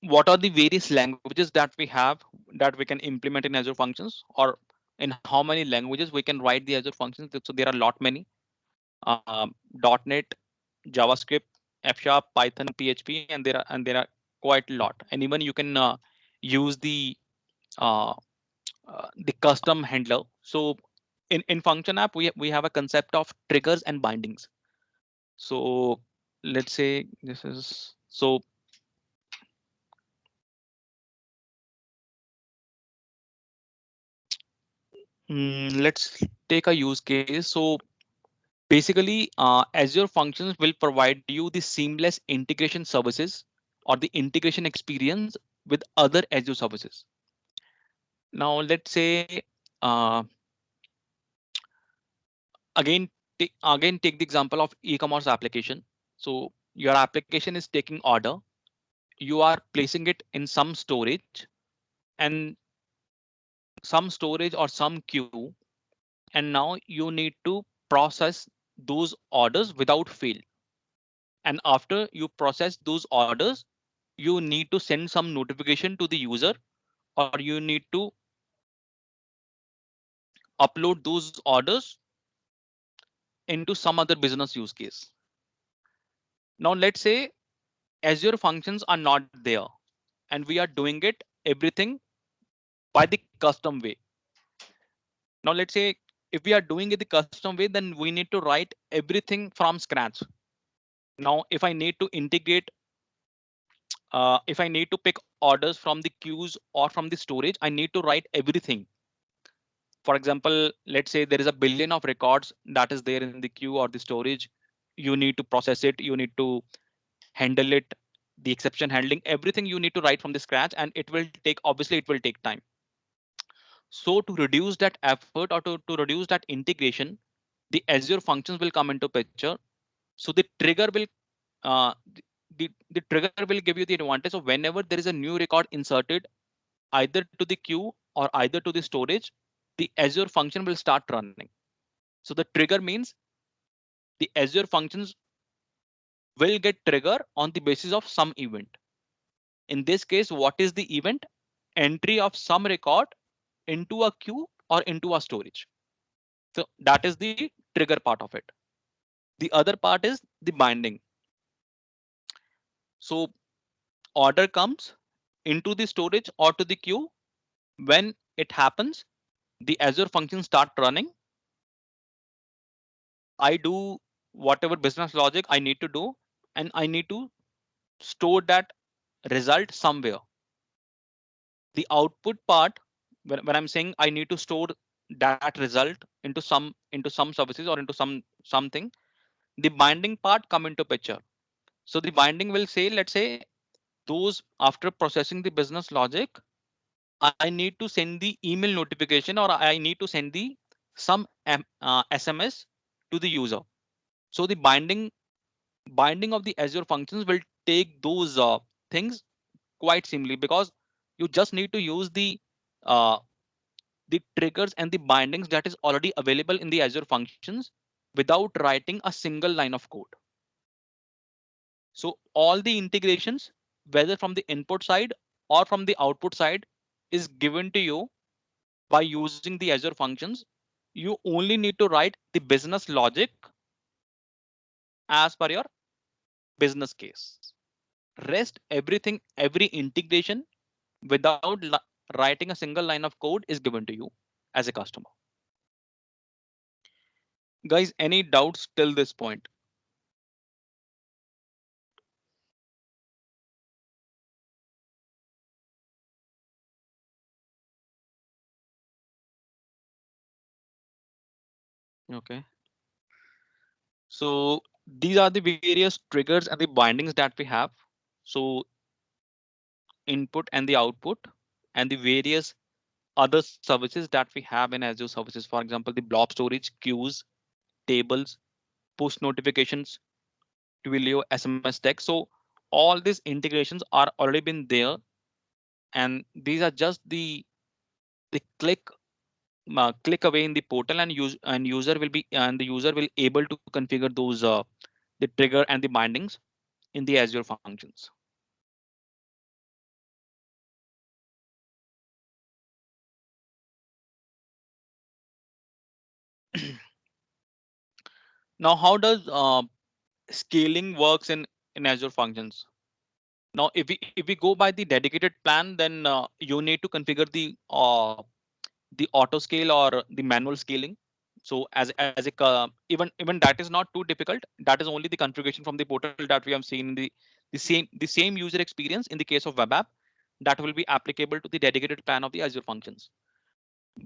what are the various languages that we have that we can implement in Azure functions, or in how many languages we can write the Azure functions? So there are a lot many. .NET, JavaScript, F#, Python, PHP, and there are quite a lot. And even you can use uh, the custom handler. So in function app, we have a concept of triggers and bindings. So let's say this is so. Let's take a use case. So basically, Azure Functions will provide you the seamless integration services or the integration experience with other Azure services. Now, let's say, uh, again take the example of e-commerce application. So your application is taking order, you are placing it in some storage, and some storage or some queue, and now you need to process those orders without fail. And after you process those orders, you need to send some notification to the user, or you need to upload those orders into some other business use case. Now let's say Azure functions are not there, and we are doing it everything by the custom way. Now let's say if we are doing it the custom way, then we need to write everything from scratch. Now if I need to integrate, if I need to pick orders from the queues or from the storage, I need to write everything. For example, let's say there is a billion of records that is there in the queue or the storage. You need to process it, you need to handle it, the exception handling, everything you need to write from the scratch, and it will take, obviously it will take time. So to reduce that effort, or to reduce that integration, the Azure functions will come into picture. So the trigger will the trigger will give you the advantage of whenever there is a new record inserted either to the queue or either to the storage, the Azure function will start running. So the trigger means the Azure functions will get trigger on the basis of some event. In this case, what is the event? Entry of some record into a queue or into a storage. So that is the trigger part of it. The other part is the binding. So order comes into the storage or to the queue. When it happens, the Azure functions start running. I do whatever business logic I need to do, and I need to store that result somewhere. The output part, when I'm saying I need to store that result into some services or into something, the binding part come into picture. So the binding will say, let's say, those after processing the business logic, I need to send the email notification, or I need to send the some SMS to the user. So the binding of the Azure functions will take those things quite simply, because you just need to use uh, the triggers and the bindings that is already available in the Azure functions without writing a single line of code. So all the integrations, whether from the input side or from the output side, is given to you by using the Azure functions. You only need to write the business logic as per your business case. Rest everything, every integration without writing a single line of code is given to you as a customer. Guys, any doubts till this point? Okay. So these are the various triggers and the bindings that we have. So input and the output, and the various other services that we have in Azure services. For example, the blob storage, queues, tables, push notifications, Twilio, SMS text. So all these integrations are already been there, and these are just the click away in the portal, and the user will able to configure those the trigger and the bindings in the Azure functions. Now, how does scaling works in Azure functions? Now, if we go by the dedicated plan, then you need to configure the auto scale or the manual scaling. So as a even that is not too difficult. That is only the configuration from the portal that we have seen in the same user experience in the case of web app, that will be applicable to the dedicated plan of the Azure functions.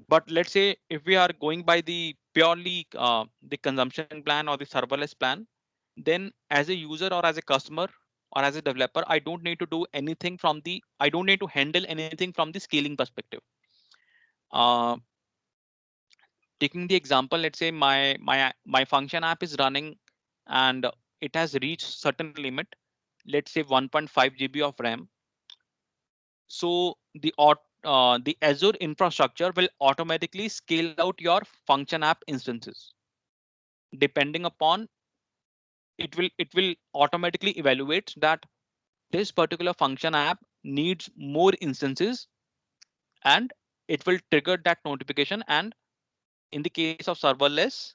But let's say if we are going by the purely the consumption plan or the serverless plan, then as a user or as a customer or as a developer, I don't need to handle anything from the scaling perspective. Uh, Taking the example, let's say my function app is running and it has reached certain limit, let's say 1.5 GB of RAM. So the Azure infrastructure will automatically scale out your function app instances. Depending upon, it will automatically evaluate that this particular function app needs more instances, and it will trigger that notification. And in the case of serverless,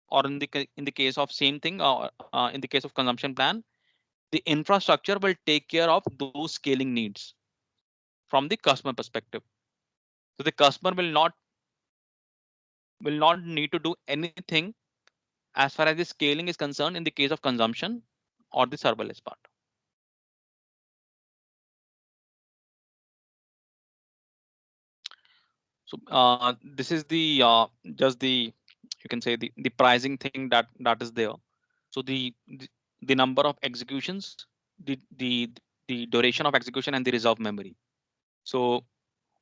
or in the case of same thing, or in the case of consumption plan, the infrastructure will take care of those scaling needs from the customer perspective. So the customer will not need to do anything as far as the scaling is concerned in the case of consumption or the serverless part. So this is the just the, you can say, the pricing thing that is there. So the number of executions, the duration of execution, and the reserve memory. So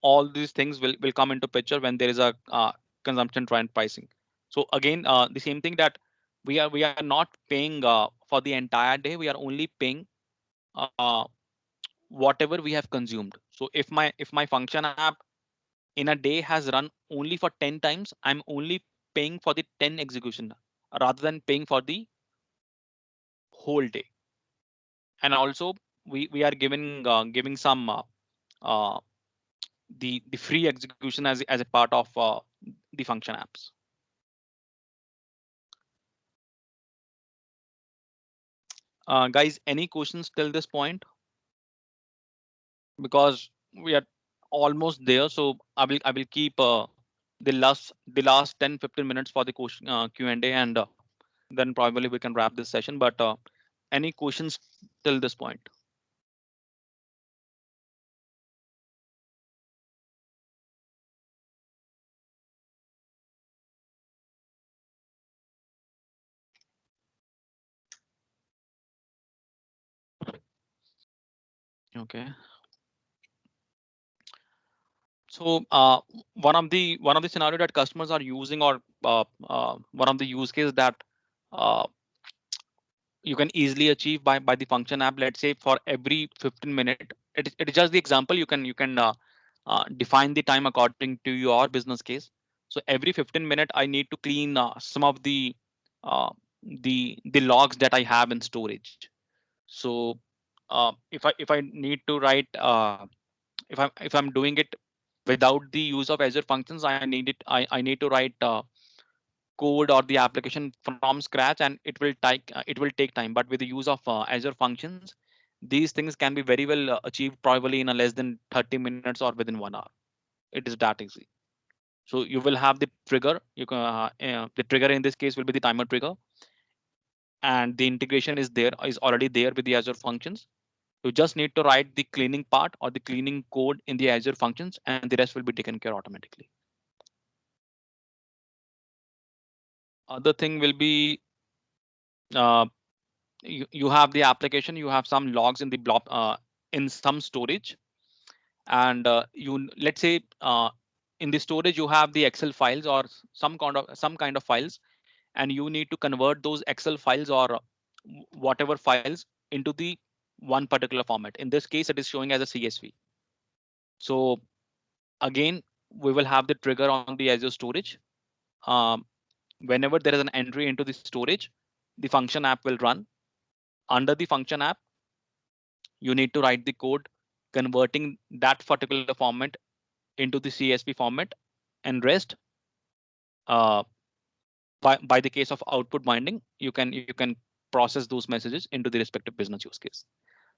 all these things will come into picture when there is a consumption trend pricing. So again, the same thing that we are not paying for the entire day. We are only paying uh, whatever we have consumed. So if my function app in a day has run only for 10 times, I'm only paying for the 10 execution rather than paying for the whole day. And also we are giving some uh, the free execution as a part of the function apps. Guys, any questions till this point? Because we are almost there, so I will keep the last 10-15 minutes for the question Q&A, and then probably we can wrap this session. But any questions till this point? Okay. So one of the scenario that customers are using, or one of the use case that uh, you can easily achieve by the function app. Let's say for every 15 minute, it is just the example. You can define the time according to your business case. So every 15 minute I need to clean some of uh, the logs that I have in storage. So if I need to write, if I'm doing it without the use of Azure functions, I need to write code or the application from scratch, and it will take time. But with the use of Azure functions, these things can be very well achieved probably in a less than 30 minutes or within 1 hour. It is that easy. So you will have the trigger. The trigger in this case will be the timer trigger, and the integration is already there with the Azure functions. You just need to write the cleaning part or the cleaning code in the Azure functions, and the rest will be taken care automatically. Other thing will be, uh, you have the application, you have some logs in the blob, in some storage, and let's say in the storage you have the Excel files or some kind of files, and you need to convert those Excel files or whatever files into the one particular format. In this case, it is showing as a CSV. So again, we will have the trigger on the Azure storage. Um, Whenever there is an entry into the storage, the function app will run. Under the function app, you need to write the code converting that particular format into the CSV format, and rest, uh, by the case of output binding, you can process those messages into the respective business use case.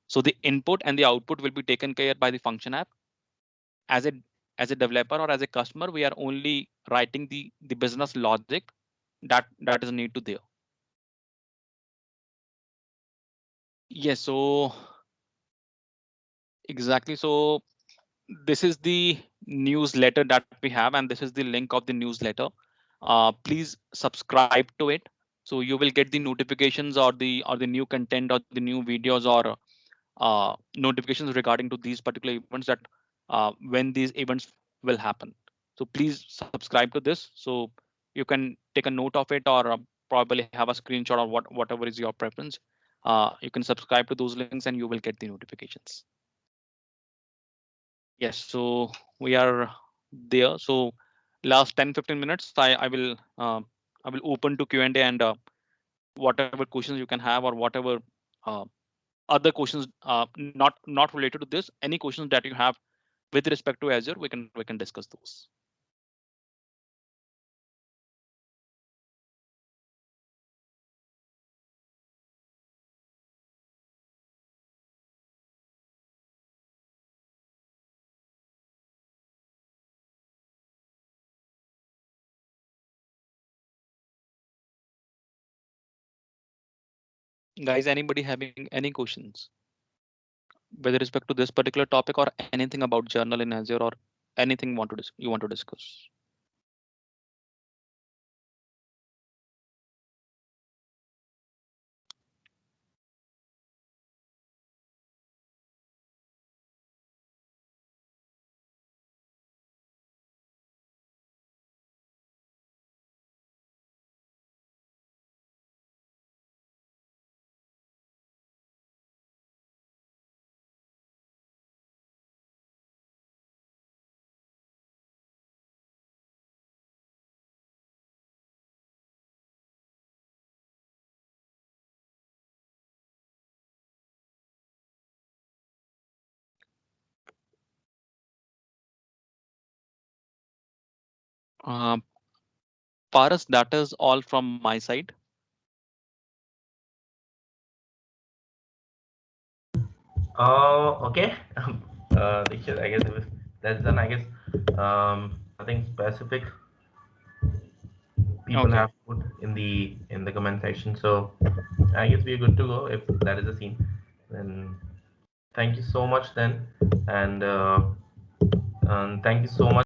So the input and the output will be taken care by the function app. As a developer or as a customer, we are only writing the business logic that is need to there. Yes, so exactly. So this is the newsletter that we have, and this is the link of the newsletter. Please subscribe to it, so you will get the notifications or the new content or the new videos or notifications regarding to these particular events, that when these events will happen. So please subscribe to this, so you can take a note of it, or probably have a screenshot, or whatever is your preference. You can subscribe to those links and you will get the notifications. Yes, so we are there. So last 10-15 minutes, I will open to Q&A, and whatever questions you can have, or whatever uh, other questions not related to this, any questions that you have with respect to Azure, we can discuss those. Guys, anybody having any questions with respect to this particular topic, or anything about journal in Azure, or anything you want to discuss? Uh, Paras, that is all from my side. Okay. Dikshit, I guess it was, that's done. I guess nothing specific people Okay. have put in the comment section. So I guess we're good to go if that is the scene. Then thank you so much then, and thank you so much.